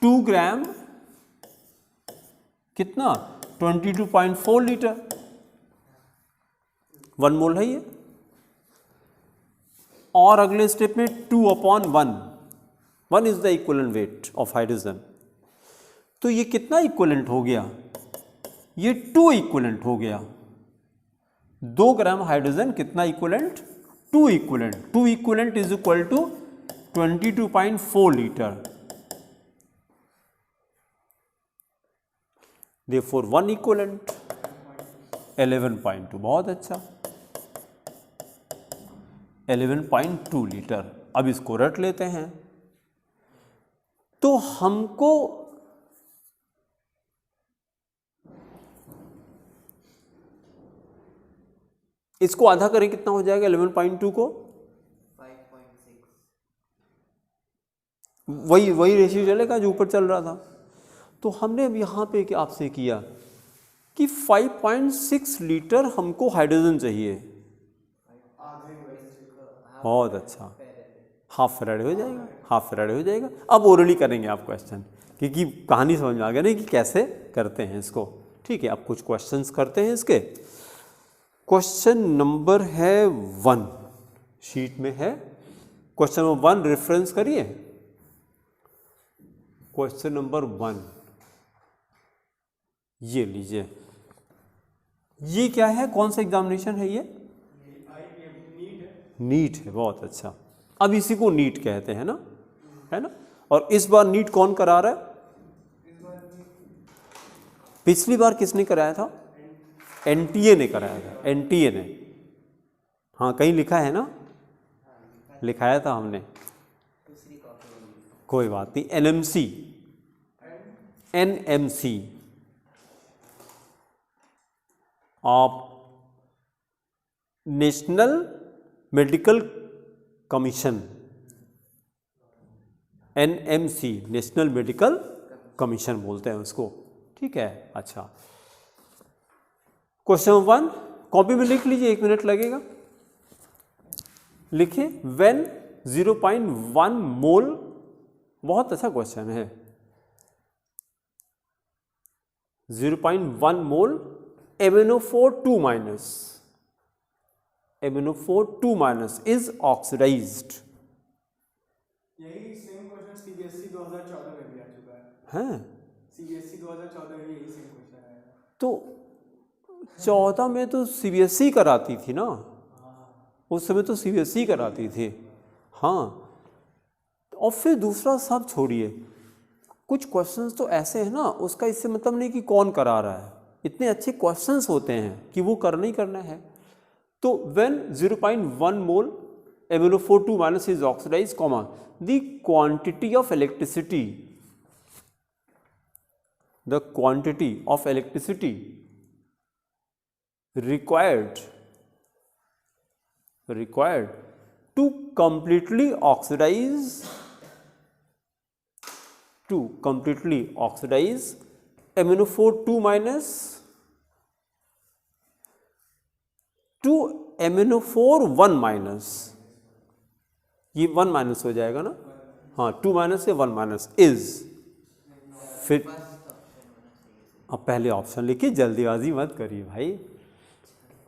2 ग्राम कितना, 22.4 लीटर, 1 मोल है ये। और अगले स्टेप में 2/1, 1 is the equivalent weight of hydrogen. तो ये कितना इक्विवेलेंट हो गया? ये 2 इक्विवेलेंट हो गया। 2 ग्राम हाइड्रोजन कितना equivalent? 2 equivalent. 2 equivalent is equal to 22.4 litre. Therefore 1 equivalent 11.2, बहुत अच्छा, 11.2 लीटर। अब इसको रट लेते हैं। तो हमको इसको आधा करें, कितना हो जाएगा 11.2 को? 5.6। वही रेशियो चलेगा जो ऊपर चल रहा था। तो हमने अब यहाँ पे आपसे किया कि 5.6 लीटर हमको हाइड्रोजन चाहिए। बहुत अच्छा, हाफ फैराडे हो जाएगा, हाफ फैराडे हो जाएगा। अब ओरली करेंगे आप क्वेश्चन, क्योंकि कहानी समझ में आ गया ना कि कैसे करते हैं इसको, ठीक है। अब कुछ क्वेश्चंस करते हैं इसके। क्वेश्चन नंबर है 1, शीट में है क्वेश्चन नंबर 1, रेफरेंस करिए। क्वेश्चन नंबर 1 ये लीजिए। ये क्या है, कौन सा एग्जामिनेशन है ये? नीट है, बहुत अच्छा। अब इसी को नीट कहते हैं ना, है ना। और इस बार नीट कौन करा रहा है? पिछली बार किसने कराया था? एनटीए ने कराया था, एनटीए ने। हाँ कहीं लिखा है ना, लिखाया था हमने, दूसरी कॉपी होगी। कोई बात नहीं। एनएमसी, एनएमसी आप national medical commission, NMC national medical commission बोलते हैं उसको, ठीक है। अच्छा, क्वेश्चन 1 कॉपी में लिख लीजिए, 1 मिनट लगेगा। लिखिए व्हेन 0.1 मोल, बहुत अच्छा क्वेश्चन है। 0.1 mole MnO4 2 minus, MnO4 2 minus is oxidized. यही सेम क्वेश्चन सीबीएसई 2014 में भी आ चुका है। हैं? सीबीएसई 2014 में यही सेम क्वेश्चन है। तो 14 में तो सीबीएसई कराती थी ना, उस समय तो सीबीएसई कराती थी। हाँ, और फिर दूसरा सब छोड़िए, कुछ क्वेश्चंस तो ऐसे हैं ना, उसका इससे मतलब नहीं कि कौन करा रहा है, इतने अच्छे क्वेश्चंस होते हैं कि वो करना ही करना है। तो when 0.1 mole MnO4 2 minus is oxidize, comma the quantity of electricity, the quantity of electricity required to completely oxidize MnO4 2 minus to MnO4 1 minus, ये 1 माइनस हो जाएगा ना, हाँ 2 माइनस से 1 माइनस इज, फिर अब पहले ऑप्शन लिखिए, जल्दीबाजी मत करिए भाई।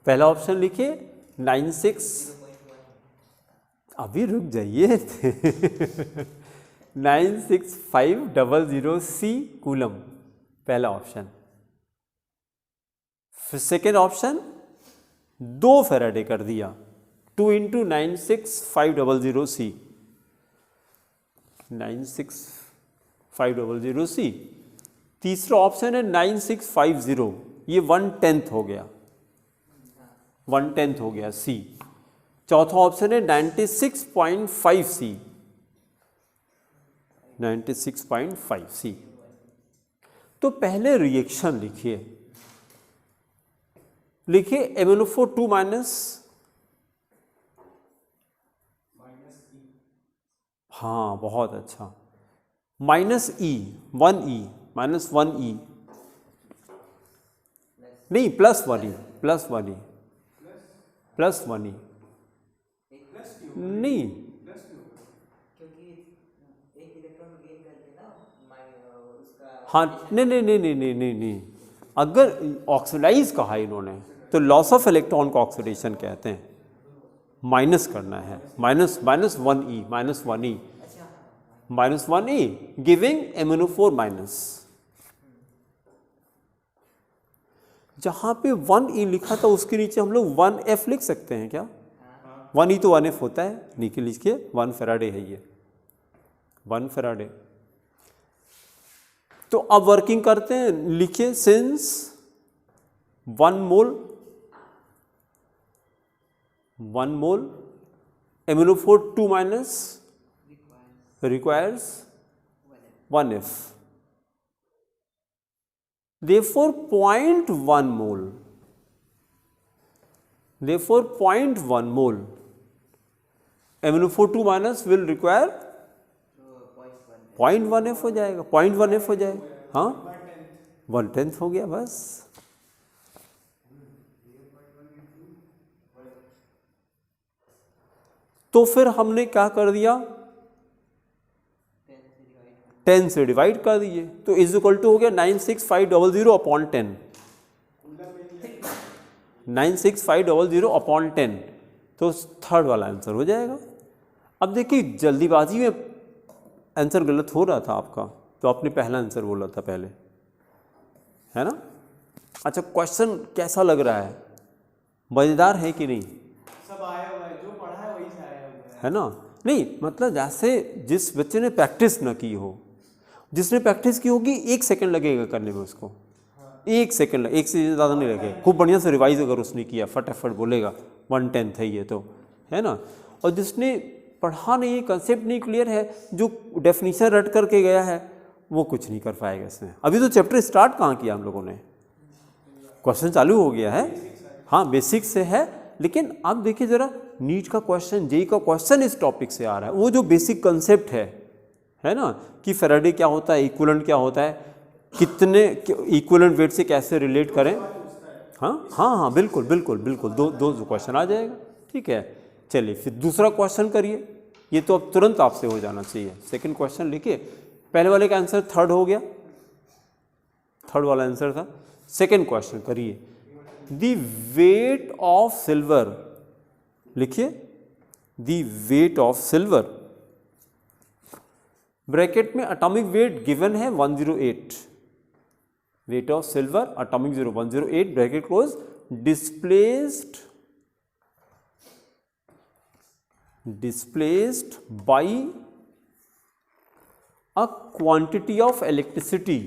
पहला ऑप्शन लिखिए 96, अभी रुक जाइए 96500C कूलम, पहला ऑप्शन। फिर सेकेंड ऑप्शन 2 फैराडे कर दिया, 2 × 96500C, 96500C। तीसरा ऑप्शन है 9650, ये 1/10 हो गया, 1/10 हो गया C। चौथा ऑप्शन है 96.5C, 96.5C। तो पहले रिएक्शन लिखिए MnO4 2 माइनस, हाँ बहुत अच्छा, minus E 1E minus 1E, नहीं plus 1E, plus 1E, plus 1E, नहीं क्योंकि एक इलेक्ट्रॉन गेन करके ना उसका, हाँ नहीं, अगर ऑक्सीडाइज कहा इन्होंने तो लॉस ऑफ इलेक्ट्रॉन को ऑक्सीडेशन कहते हैं, माइनस करना है, minus 1E, minus 1E, minus 1E giving MnO4 minus. जहां पे 1E लिखा था उसके नीचे हम लोग 1F लिख सकते हैं क्या? 1E तो 1F होता है, नीचे लिखिए 1 फैराडे है ये, 1 फैराडे। तो अब वर्किंग करते हैं, लिखिए since 1 mole MnO4 2 minus requires 1F, therefore 0.1 mole MnO4 2 minus will require 0.1F हो जाएगा, 0.1F हो जाएगा, हाँ 1/10 हो गया बस। तो फिर हमने क्या कर दिया, 10 से डिवाइड कर दिए, तो इज इक्वल टू हो गया 96500/10, 96500/10, तो थर्ड वाला आंसर हो जाएगा। अब देखिए जल्दीबाजी में आंसर गलत हो रहा था आपका, तो आपने पहला आंसर बोला था पहले, है ना। अच्छा क्वेश्चन कैसा लग रहा है, मज़ेदार है कि नहीं? सब आया हुआ है, जो पढ़ा है वही से आया हुआ है ना। नहीं मतलब जैसे जिस बच्चे ने प्रैक्टिस ना की हो, जिसने प्रैक्टिस की होगी 1 सेकंड लगेगा करने में उसको, 1 सेकंड, एक से ज़्यादा नहीं लगे। खूब बढ़िया से रिवाइज अगर उसने किया, फटाफट बोलेगा 1/10 है ये, तो है ना। और जिसने पढ़ा नहीं, कंसेप्ट नहीं क्लियर है, जो डेफिनेशन रट करके गया है, वो कुछ नहीं कर पाएगा इसमें। अभी तो चैप्टर स्टार्ट कहाँ किया हम लोगों ने, क्वेश्चन चालू हो गया है। हाँ, बेसिक से है, लेकिन आप देखिए ज़रा, नीट का क्वेश्चन, जेई का क्वेश्चन इस टॉपिक से आ रहा है। वो जो बेसिक कंसेप्ट है ना, कि फैराडे क्या होता है, इक्विवेलेंट क्या होता है, कितने इक्विवेलेंट वेट से कैसे रिलेट करें। हाँ हाँ हाँ, बिल्कुल बिल्कुल बिल्कुल, दो क्वेश्चन आ जाएगा। ठीक है, चलिए फिर दूसरा क्वेश्चन करिए। ये तो अब तुरंत आपसे हो जाना चाहिए। सेकंड क्वेश्चन लिखिए। पहले वाले का आंसर थर्ड हो गया, थर्ड वाला आंसर था। सेकंड क्वेश्चन करिए। द वेट ऑफ सिल्वर, लिखिए the weight of silver, bracket में एटॉमिक वेट गिवन है 108, weight of silver atomic 108 bracket close, displaced by a quantity of electricity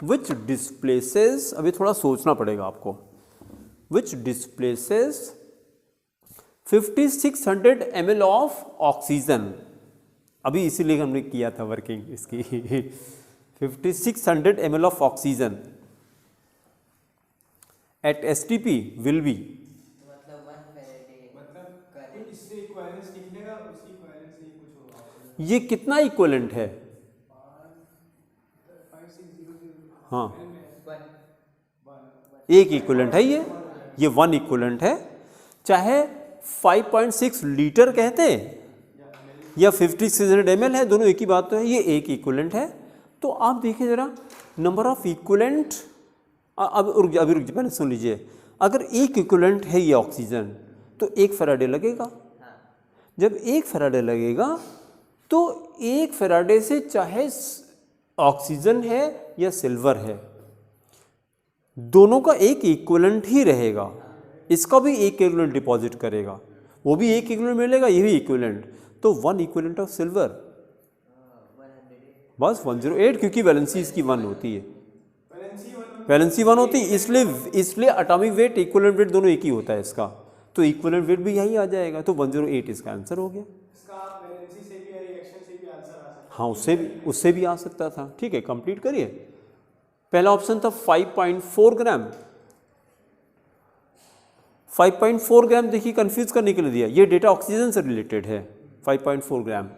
which displaces, अभी थोड़ा सोचना पड़ेगा आपको, which displaces 5600 ml of oxygen। अभी इसीलिए हमने किया था वर्किंग इसकी 5600 ml of oxygen at STP will be, मतलब 1 फैराडे मतलब इससे इक्विवेलेंस निकलेगा, उसकी इक्विवेलेंस से कुछ होगा। ये कितना इक्विवेलेंट है? 5600 हाँ, 1 एक इक्विवेलेंट है ये 1 इक्विवेलेंट है। चाहे 5.6 लीटर कहते या 5600 ml है, दोनों एक ही बात तो है, ये एक इक्विवेलेंट है। तो आप देखिए जरा, नंबर ऑफ इक्विवेलेंट, अभी रुक जाइए, पहले सुन लीजिए। अगर एक इक्विवेलेंट है ये ऑक्सीजन, तो 1 फैराडे लगेगा। जब 1 फैराडे लगेगा, तो 1 फैराडे से चाहे ऑक्सीजन है या सिल्वर है, दोनों का एक इक्विवेलेंट ही रहेगा। इसका भी एक इक्विवेलेंट डिपॉजिट करेगा, वो भी एक इक्विवेलेंट मिलेगा, ये भी इक्विवेलेंट। तो 1 इक्विवेलेंट ऑफ सिल्वर बस 108, क्योंकि वैलेंसी इसकी 1 होती है, वैलेंसी 1 होती है, इसलिए एटॉमिक वेट इक्विवेलेंट वेट दोनों एक ही होता है इसका। तो इक्विवेलेंट वेट भी यही आ जाएगा, तो 108 इसका आंसर हो गया। इसका वैलेंसी से भी या रिएक्शन से भी आंसर आ सकता है। हाँ, उससे भी आ सकता था। ठीक है, कंप्लीट करिए। पहला ऑप्शन था 5.4 ग्राम। 5.4 ग्राम देखिए, कंफ्यूज करने के लिए दिया, ये डेटा ऑक्सीजन से रिलेटेड है। 5.4 ग्राम।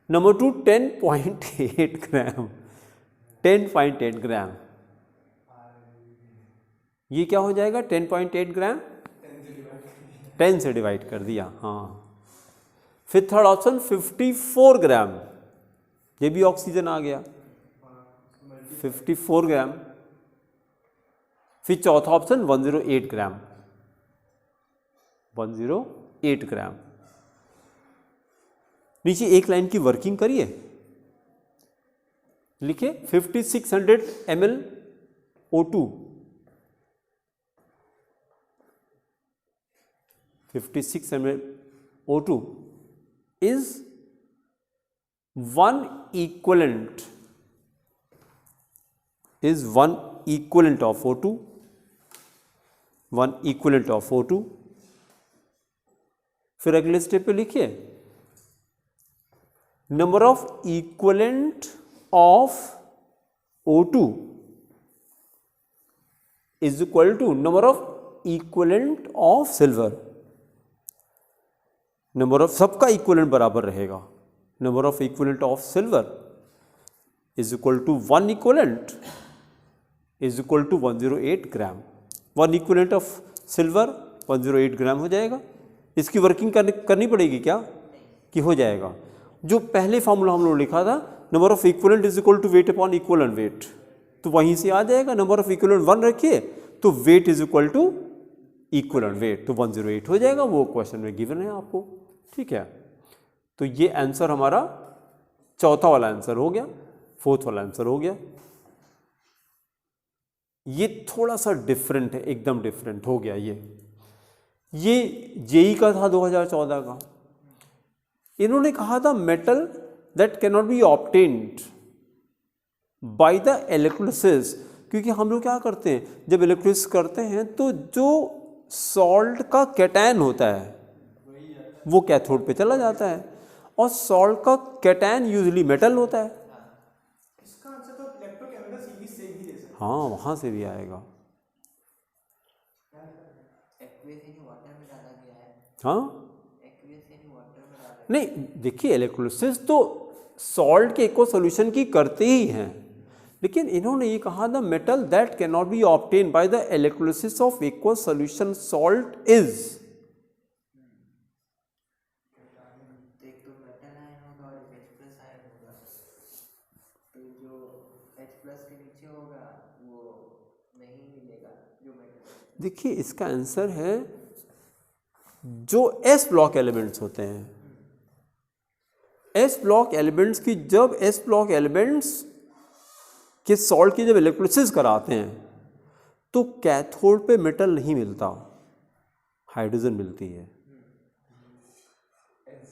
नंबर 2 10.8 ग्राम, 10.8 ग्राम, ये क्या हो जाएगा? 10.8 ग्राम 10 से डिवाइड कर दिया। हाँ, फिर थर्ड ऑप्शन 54 ग्राम, ये भी ऑक्सीजन आ गया, 54 ग्राम। फिर चौथा ऑप्शन 108 ग्राम, 108 ग्राम। नीचे एक लाइन की वर्किंग करिए, लिखिए 5600 ml O2, 56 ml O2 is 1 equivalent of O2, 1 equivalent of O2। फिर अगले स्टेप पे लिखिए, number of equivalent of O2 is equal to number of equivalent of silver. Number of सबका इक्विवेलेंट बराबर रहेगा। Number of equivalent of silver is equal to 1 equivalent is equal to 108 gram. 1 equivalent of silver 108 gram हो जाएगा। इसकी working करनी पड़ेगी क्या कि हो जाएगा? जो पहले फॉर्मूला हम लोग लिखा था, number of equivalent is equal to weight upon equivalent weight, तो वहीं से आ जाएगा। नंबर ऑफ इक्विवेलेंट 1 रखिए तो weight is equal to equivalent weight, तो 108 हो जाएगा। वो क्वेश्चन में गिवन है आपको। ठीक है, तो ये आंसर हमारा चौथा वाला आंसर हो गया, फोर्थ वाला आंसर हो गया। ये थोड़ा सा डिफरेंट है, एकदम डिफरेंट हो गया। ये जेई का था 2014 का, इन्होंने कहा था metal that can not be obtained by the electrolysis, क्योंकि हम लोग क्या करते हैं जब इलेक्ट्रोलिसिस करते हैं तो जो सॉल्ट का कैटायन होता है वो कैथोड पे चला जाता है, और सॉल्ट का कैटायन यूजुअली मेटल होता है। इसका आंसर तो इलेक्ट्रोकेमिकल सीरीज से ही दे सकते हाँ, वहाँ से भी आएगा। एक्वियस यानी वाटर में डाला गया है। हाँ एक्वियस यानी वाटर में डाला गया नहीं, देखिए इलेक्ट्रोलिसिस तो सॉल्ट के एक्वा सॉल्यूशन की करते ही हैं, लेकिन इन्होंने ये कहा the metal that can not be obtain by the electrolysis of aqua solution salt is. तो एक तो मेटल आयन होगा और एक H प्लस आयन होगा, तो जो H प्लस के नीचे होगा वो नहीं मिलेगा जो मेटल। देखिए इसका आंसर है जो एस ब्लॉक एलिमेंट्स होते हैं, एस ब्लॉक एलिमेंट्स की, जब एस ब्लॉक एलिमेंट्स के सॉल्ट की जब इलेक्ट्रोलिसिस कराते हैं तो कैथोड पे मेटल नहीं मिलता, हाइड्रोजन मिलती है।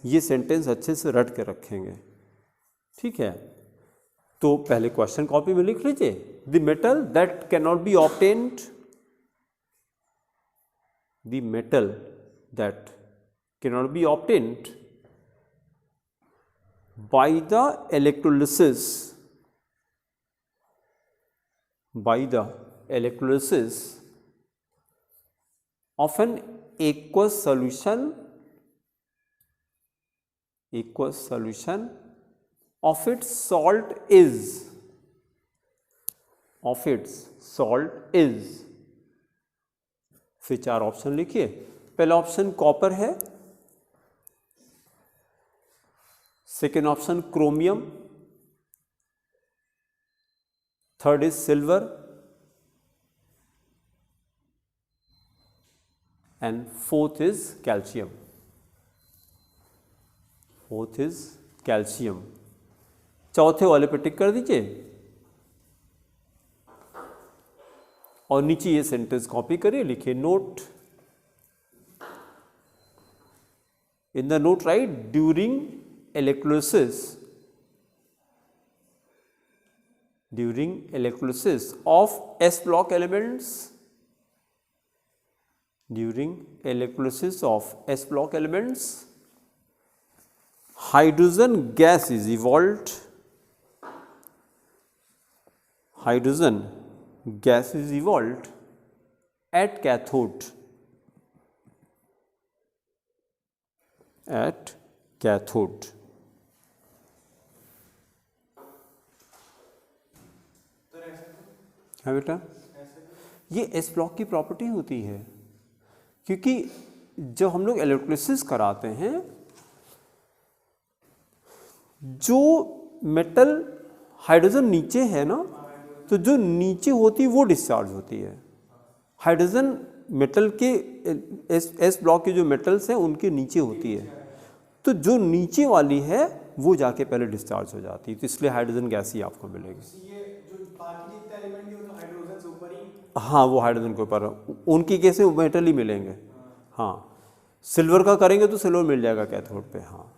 ये सेंटेंस अच्छे से रट के रखेंगे, ठीक है। तो पहले क्वेश्चन कॉपी में लिख लीजिए, the metal that can not be obtained, the metal that can not be obtained by the electrolysis of an aqueous solution of its salt is। फिर चार ऑप्शन लिखिए। पहला ऑप्शन कॉपर है, second option chromium, third is silver and fourth is calcium. चौथे वाले पे टिक कर दीजिए और नीचे ये सेंटेंस कॉपी करिए, लिखिए note, in the note right during electrolysis of S block elements, hydrogen gas is evolved at cathode, है बेटा। ये एस ब्लॉक की प्रॉपर्टी होती है, क्योंकि जब हम लोग इलेक्ट्रोलिसिस कराते हैं जो मेटल हाइड्रोजन नीचे है ना, तो जो नीचे होती है वो डिस्चार्ज होती है। हाइड्रोजन मेटल के एस ब्लॉक के जो मेटल्स हैं उनके नीचे होती है, तो जो नीचे वाली है वो जाके पहले डिस्चार्ज हो जाती है, तो इसलिए हाइड्रोजन गैस ही आपको मिलेगी। ये जो बाकी जितने एलिमेंट है वो तो हाइड्रोजन से ऊपर ही। हाँ, वो हाइड्रोजन के ऊपर, उनकी केस में मेटल ही मिलेंगे। हाँ, सिल्वर का करेंगे तो सिल्वर मिल जाएगा कैथोड पे। हाँ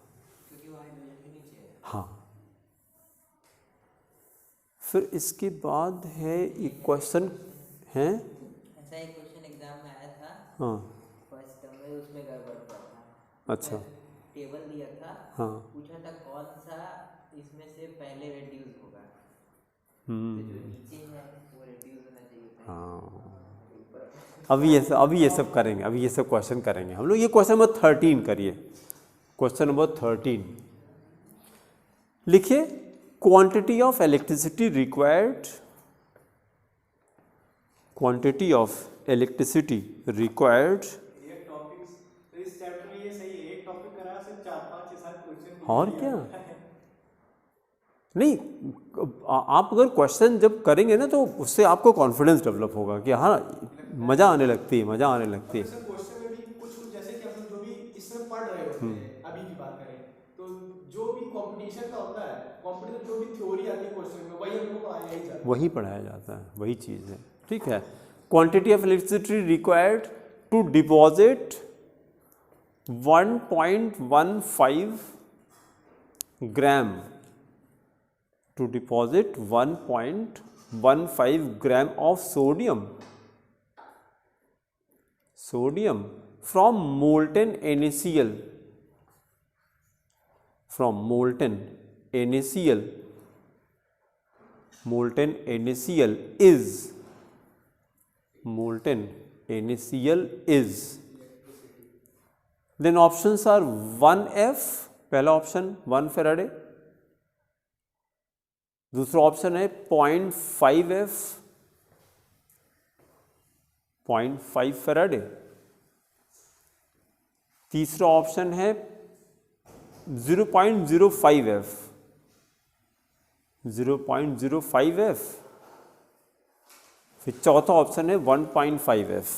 क्योंकि वो हाइड्रोजन के नीचे है। हाँ। फिर इसके बाद है एक क्वेश्चन है, ऐसा एक क्वेश्चन एग्जाम में आया था। हाँ फर्स्ट टर्म में, उसमें गड़बड़ हुआ था। अच्छा, टेबल दिया था, हाँ पूछा था कौन सा इसमें से पहले रेड्यूस होगा, तो हम्म, जो नीचे है वो रेड्यूस होना चाहिए था। हाँ। ऊपर अभी ये सब करेंगे, अभी ये सब क्वेश्चन करेंगे हम लोग। ये क्वेश्चन नंबर 13 करिए, क्वेश्चन नंबर 13 लिखिए, क्वांटिटी ऑफ इलेक्ट्रिसिटी रिक्वायर्ड एक टॉपिक तो इस चैप्टर में ये सही है, एक टॉपिक करा सिर्फ 4 5 6 7 क्वेश्चन। और क्या नहीं, आप अगर क्वेश्चन जब करेंगे ना तो उससे आपको कॉन्फिडेंस डेवलप होगा कि हाँ मज़ा आने लगती है। जैसे क्वेश्चन में भी कुछ जैसे कि हम लोग जो भी इसमें पढ़ रहे होते हैं, अभी की बात करें तो जो भी कंपटीशन का होता है, कंपटीशन जो भी थ्योरी आती है क्वेश्चन में, वही हमको पढ़ाया जाता है, वही चीज़ है। ठीक है, quantity of electricity required to deposit 1.15 gram to deposit 1.15 gram of sodium from molten NaCl is then options are 1F पहला ऑप्शन 1 फैराडे, दूसरा ऑप्शन है 0.5F 0.5 फैराडे, तीसरा ऑप्शन है 0.05F 0.05F, फिर चौथा ऑप्शन है 1.5F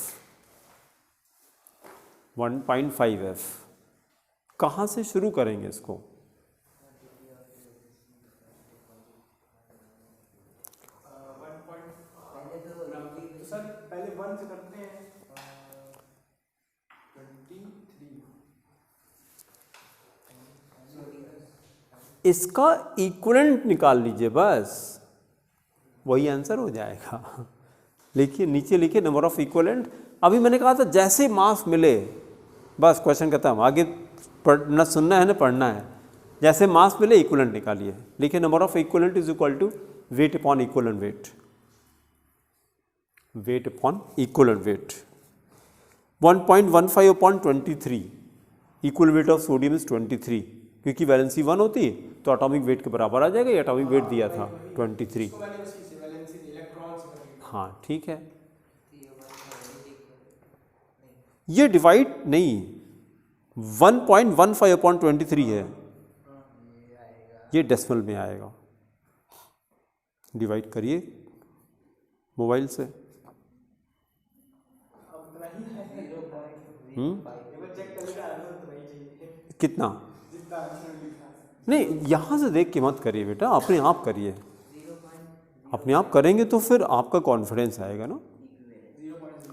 1.5F। कहाँ से शुरू करेंगे इसको? सर पहले 1 से करते हैं 23। इसका इक्विवेलेंट निकाल लीजिए, बस वही आंसर हो जाएगा। लिखिए, नीचे लिखिए नंबर ऑफ इक्विवेलेंट। अभी मैंने कहा था जैसे मास मिले बस क्वेश्चन खत्म, आगे पढ़ना सुनना है ना पढ़ना है। जैसे मास मिले इक्विवेलेंट निकालिए। लिखिए number of equivalent is equal to weight upon equivalent weight, weight upon equivalent weight. 1.15 upon 23, equal weight of sodium is 23, क्योंकि वैलेंसी 1 होती तो एटॉमिक वेट के बराबर आ जाएगा। ये एटॉमिक वेट दिया था 23। हाँ ठीक है, ये डिवाइड नहीं 1.15 अपॉन 23 है, ये डेसिमल में आएगा। डिवाइड करिए मोबाइल से। कितना? नहीं, यहाँ से देख के मत करिए बेटा, अपने आप करिए। अपने आप करेंगे तो फिर आपका कॉन्फिडेंस आएगा ना।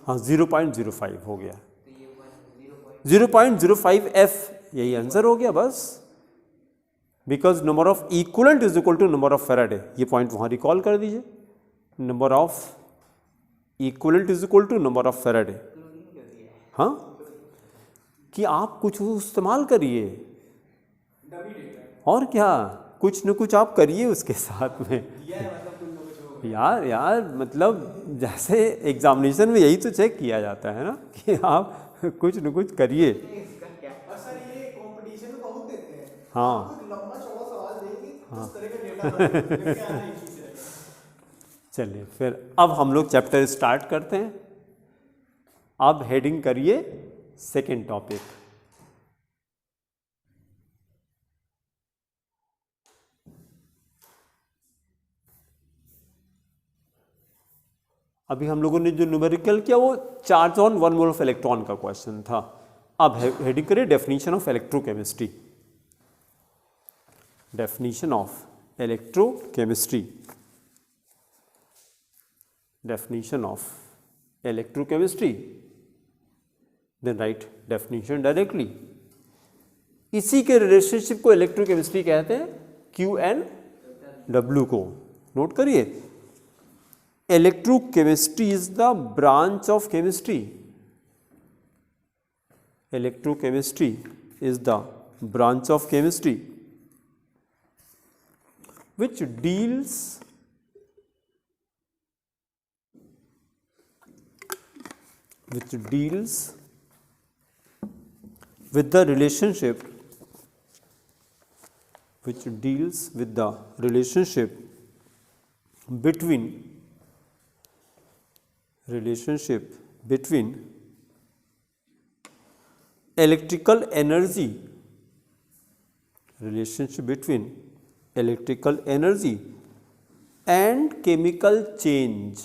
हाँ 0.05 हो गया, 0.05F यही आंसर हो गया बस। Because number of equivalent is equal to number of Faraday, ये पॉइंट वहाँ रिकॉल कर दीजिए। Number of equivalent is equal to number of Faraday. हाँ, कि आप कुछ इस्तेमाल करिए और क्या, कुछ न कुछ आप करिए उसके साथ में। यार मतलब जैसे एग्जामिनेशन में यही तो चेक किया जाता है ना कि आप कुछ न कुछ करिए। और सर ये कंपटीशन में बहुत देते हैं। हाँ लंबा चौड़ा सवाल देंगे, उस तरह का डेटा लेके आना ही चाहिए। चलिए फिर अब हम लोग चैप्टर स्टार्ट करते हैं। अब हेडिंग करिए सेकेंड टॉपिक। अभी हम लोगों ने जो न्यूमेरिकल किया वो charge on 1 mole of electron का क्वेश्चन था। अब हेडिंग करिए definition of electrochemistry. Definition of electrochemistry, definition of electrochemistry, then write definition directly. इसी के रिलेशनशिप को इलेक्ट्रोकेमिस्ट्री कहते हैं, Q एंड W को नोट करिए। Electrochemistry is the branch of chemistry. Electrochemistry is the branch of chemistry which deals with the relationship between electrical energy and chemical change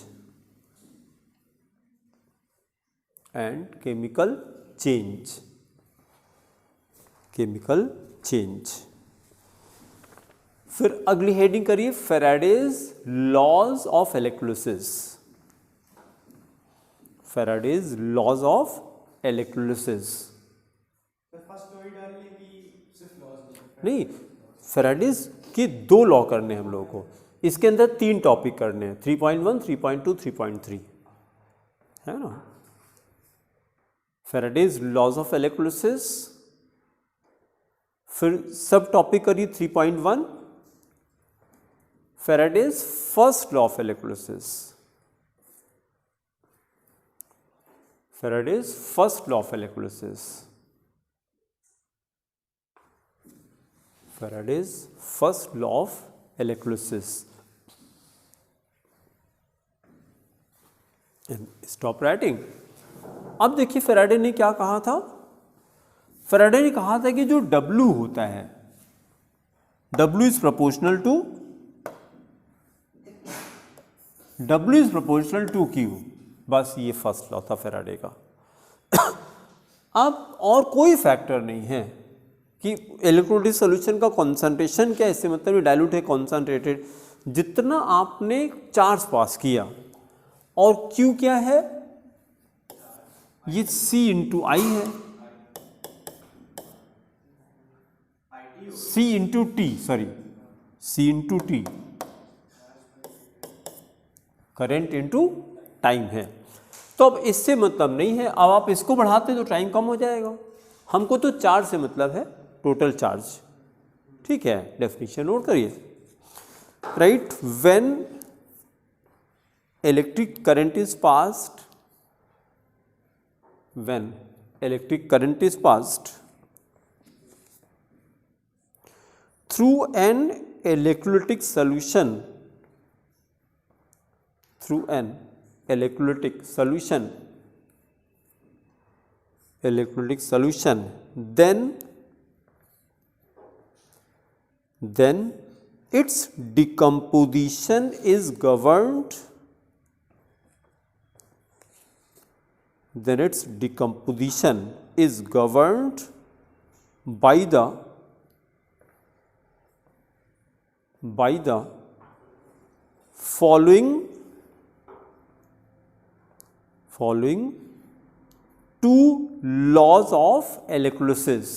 फिर अगली heading करिए Faraday's laws of electrolysis. Faraday's laws of electrolysis. First वही डालने की सिर्फ laws नहीं, Faraday's के 2 law करने हैं हम लोगों को। इसके अंदर 3 टॉपिक करने हैं, 3.1, 3.2, 3.3, है ना। फैराडेज लॉज ऑफ इलेक्ट्रोलिसिस, फिर सब टॉपिक करिए 3.1 Faraday's first law of electrolysis, Faraday's first law of electrolysis, Faraday's first law of electrolysis. Stop writing. अब देखिए फैराडे ने क्या कहा था, फैराडे ने कहा था कि जो W होता है, W is proportional to Q। बस ये फर्स्ट लॉ था फैराडे का। अब और कोई फैक्टर नहीं है कि इलेक्ट्रोलाइटिक सॉल्यूशन का कॉन्सेंट्रेशन क्या है, इससे मतलब ये डाइल्यूट है, कॉन्सेंट्रेटेड। जितना आपने चार्ज पास किया और Q क्या है, ये C इंटू आई है, C into T, sorry C into T, current into time है। तो अब इससे मतलब नहीं है, अब आप इसको बढ़ाते तो टाइम कम हो जाएगा। हमको तो चार्ज से मतलब है, टोटल चार्ज। ठीक है, डेफिनेशन नोट करिए। Right, when electric current is passed, when electric current is passed through an electrolytic solution, through an electrolytic solution, then its decomposition is governed, then its decomposition is governed by the following two laws of electrolysis,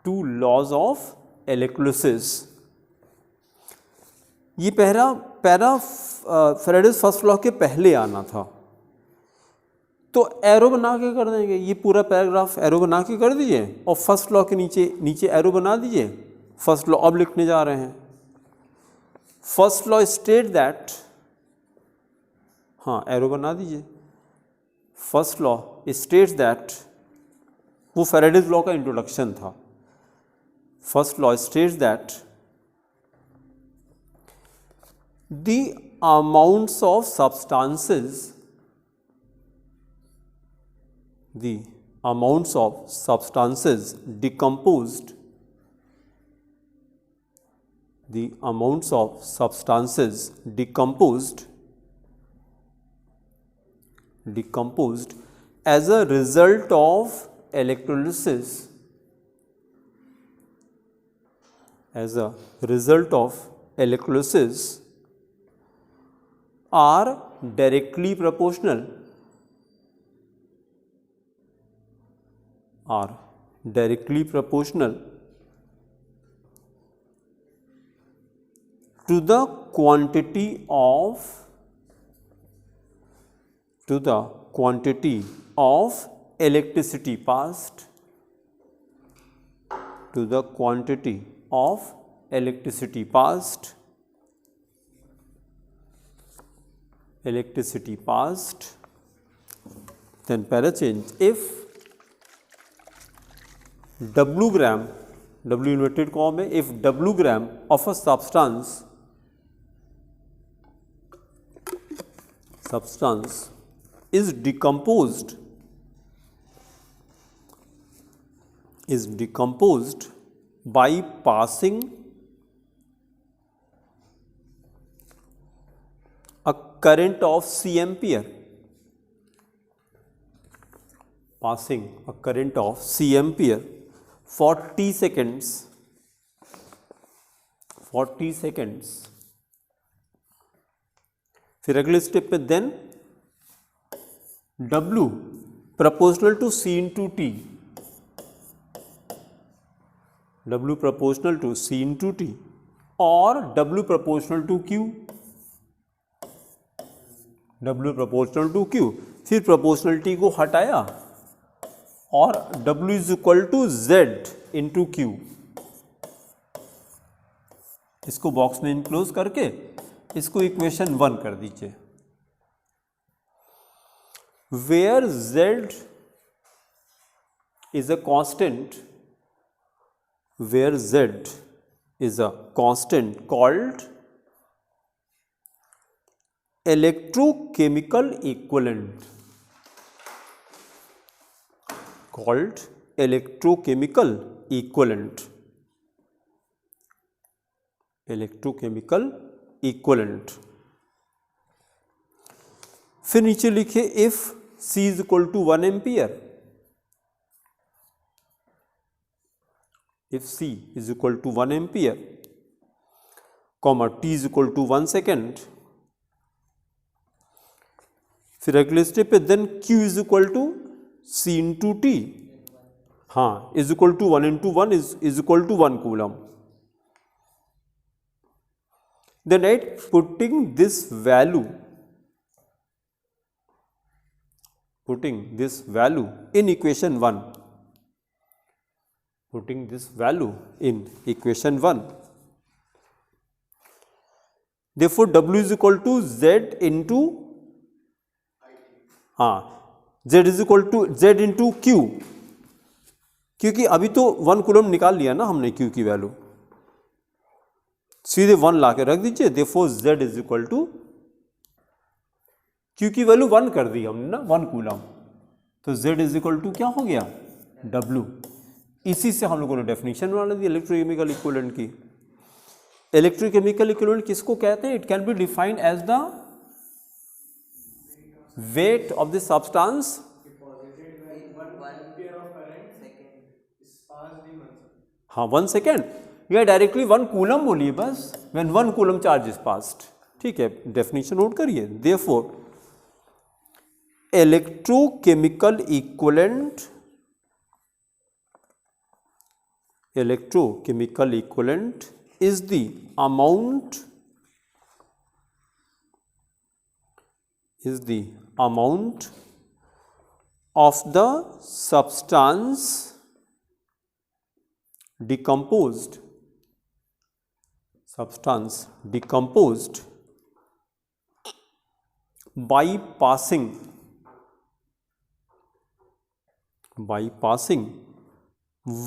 two laws of electrolysis। ये para Faraday's first law के पहले आना था, तो arrow बना के कर देंगे। ये पूरा पैराग्राफ एरो बना के कर दीजिए और फर्स्ट लॉ के नीचे एरो बना दीजिए। फर्स्ट लॉ अब लिखने जा रहे हैं। फर्स्ट लॉ स्टेट दैट, हाँ एरो बना दीजिए। फर्स्ट लॉ स्टेट्स दैट, वो फैराडेज लॉ का इंट्रोडक्शन था। First law states that the amounts of substances, the amounts of substances decomposed, the amounts of substances decomposed as a result of electrolysis, as a result of electrolysis are directly proportional, to the quantity of electricity passed, to the quantity of electricity passed, then para change, if W gram, W inverted comma में, if W gram of a substance is decomposed by passing a current of C ampere, passing a current of C ampere for t seconds, फिर अगले step पे then W proportional to C into T, W proportional to C into T और W proportional to Q, W proportional to Q, फिर proportionality को हटाया और W is equal to Z into Q, इसको box में enclose करके इसको equation 1 कर दीजिए, where Z is a constant, where Z is a constant called electrochemical equivalent, called electrochemical equivalent, electrochemical equivalent। फिर नीचे लिखे if C is equal to 1 ampere, if C is equal to 1 ampere, comma T is equal to 1 second, फिर अगले step पे then Q is equal to C into T, हाँ, is equal to 1 into 1 is equal to 1 coulomb। Then right, putting this value in equation 1, putting this value in equation 1, therefore W is equal to Z into, Z is equal to Z into Q, क्योंकि अभी तो 1 coulomb निकाल लिया ना हमने Q की value, सीधे 1 ला के रख दीजिए, therefore Z is equal to, Q की वैल्यू 1 कर दी हमने ना, 1 कूलम, तो Z is equal to क्या हो गया, W। इसी से हम लोगों ने डेफिनेशन बना दी इलेक्ट्रोकेमिकल इक्विवेलेंट की। इलेक्ट्रोकेमिकल इक्विवेलेंट किसको कहते हैं? It can be defined as the weight of the substance, हाँ 1 सेकेंड, या डायरेक्टली 1 कूलम बोलिए बस, when 1 coulomb charge is passed, ठीक है, डेफिनेशन नोट करिए। Therefore electrochemical equivalent is the amount of the substance decomposed by passing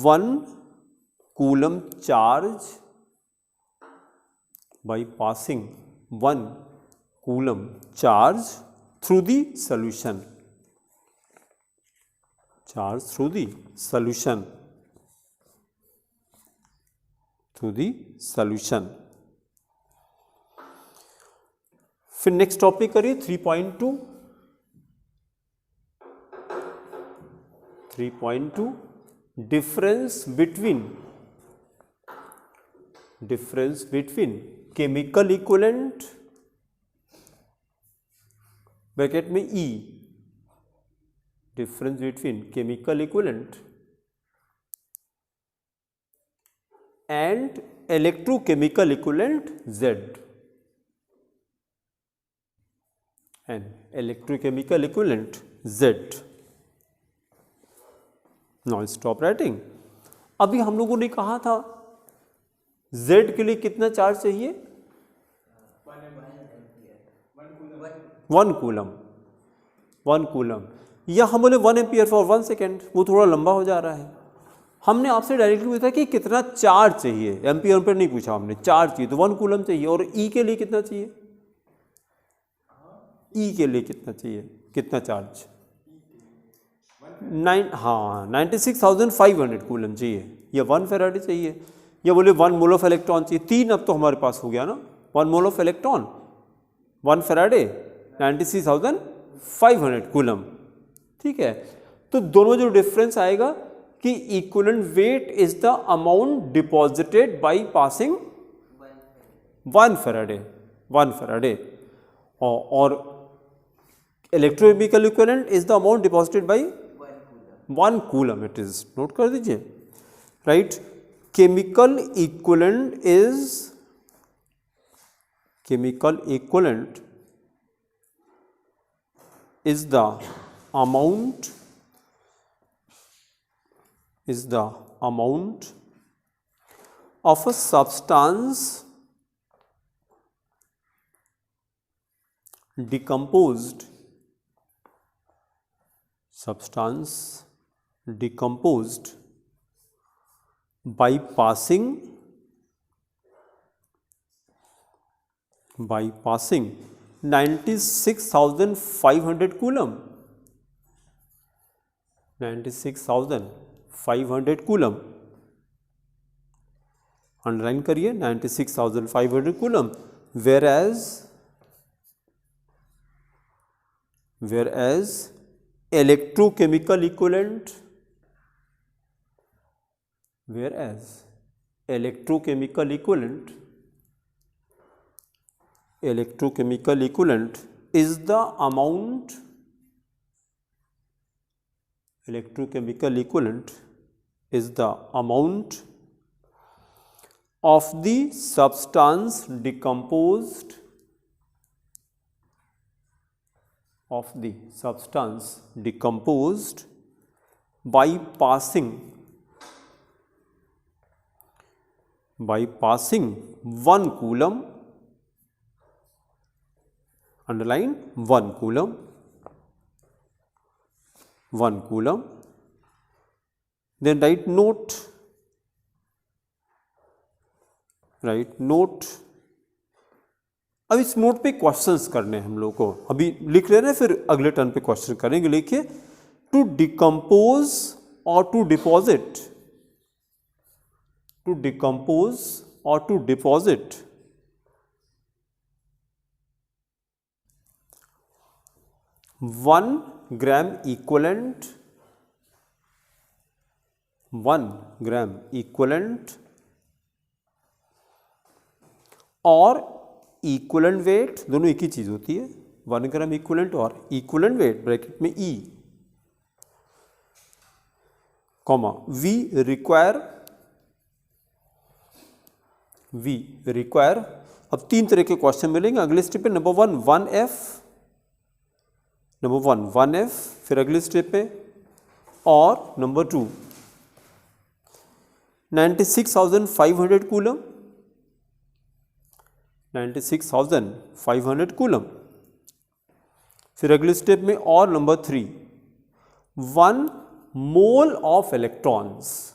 1 coulomb charge, by passing 1 coulomb charge through the solution, फिर next topic करिए 3.2 difference between chemical equivalent bracket में E, difference between chemical equivalent and electrochemical equivalent Z, and electrochemical equivalent Z। Now stop writing। अभी हम लोगों ने कहा था Z के लिए कितना चार्ज चाहिए? 1 कूलम, या हम बोले 1 एम्पियर फॉर 1 सेकेंड, वो थोड़ा लंबा हो जा रहा है। हमने आपसे डायरेक्टली पूछा कि कितना चार्ज चाहिए, एम्पियर पर नहीं पूछा हमने, चार्ज चाहिए तो 1 कूलम चाहिए। और E के लिए कितना चाहिए? E के लिए कितना चाहिए, कितना चार्ज? 96,500 कूलम चाहिए, या 1 फेराडे चाहिए, या बोले 1 मोल ऑफ इलेक्ट्रॉन चाहिए। 3 अब तो हमारे पास हो गया ना, 1 mole of electron, 1 faraday, 96,500 coulomb, ठीक है। तो दोनों जो डिफरेंस आएगा कि equivalent weight is the amount deposited by passing 1 faraday, और electrochemical equivalent is the amount deposited by 1 coulomb. It is, note कर दीजिए, right. chemical equivalent is the amount of a substance decomposed by passing 96,500 coulomb. 96,500 coulomb, underline करिए 96,500 coulomb. whereas electrochemical equivalent is the amount of the substance decomposed by passing 1 coulomb, underline 1 coulomb, then write note. अब इस note पे questions करने हैं हम लोग को, अभी लिख रहे हैं फिर अगले टर्न पे क्वेश्चन करेंगे. लिखिए टू डिकम्पोज और टू डिपॉजिट 1 gram equivalent और इक्वलेंट वेट, दोनों एक ही चीज होती है. 1 ग्राम इक्वलेंट और इक्वलेंट वेट ब्रैकेट में E, कॉमा वी रिक्वायर. अब 3 तरह के क्वेश्चन मिलेंगे अगले स्टेप पे. नंबर 1 1F, फिर अगले स्टेप पे, और नंबर 2 96,500 कूलम, 96,500 कूलम. फिर अगले स्टेप में, और number 3 1 mole of electrons,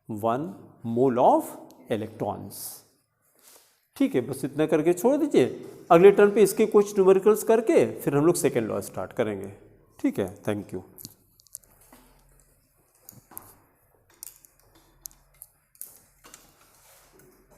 1 mole of electrons. ठीक है, बस इतना करके छोड़ दीजिए. अगले टर्न पे इसके कुछ न्यूमेरिकल्स करके फिर हम लोग सेकेंड लॉ स्टार्ट करेंगे. ठीक है, थैंक यू.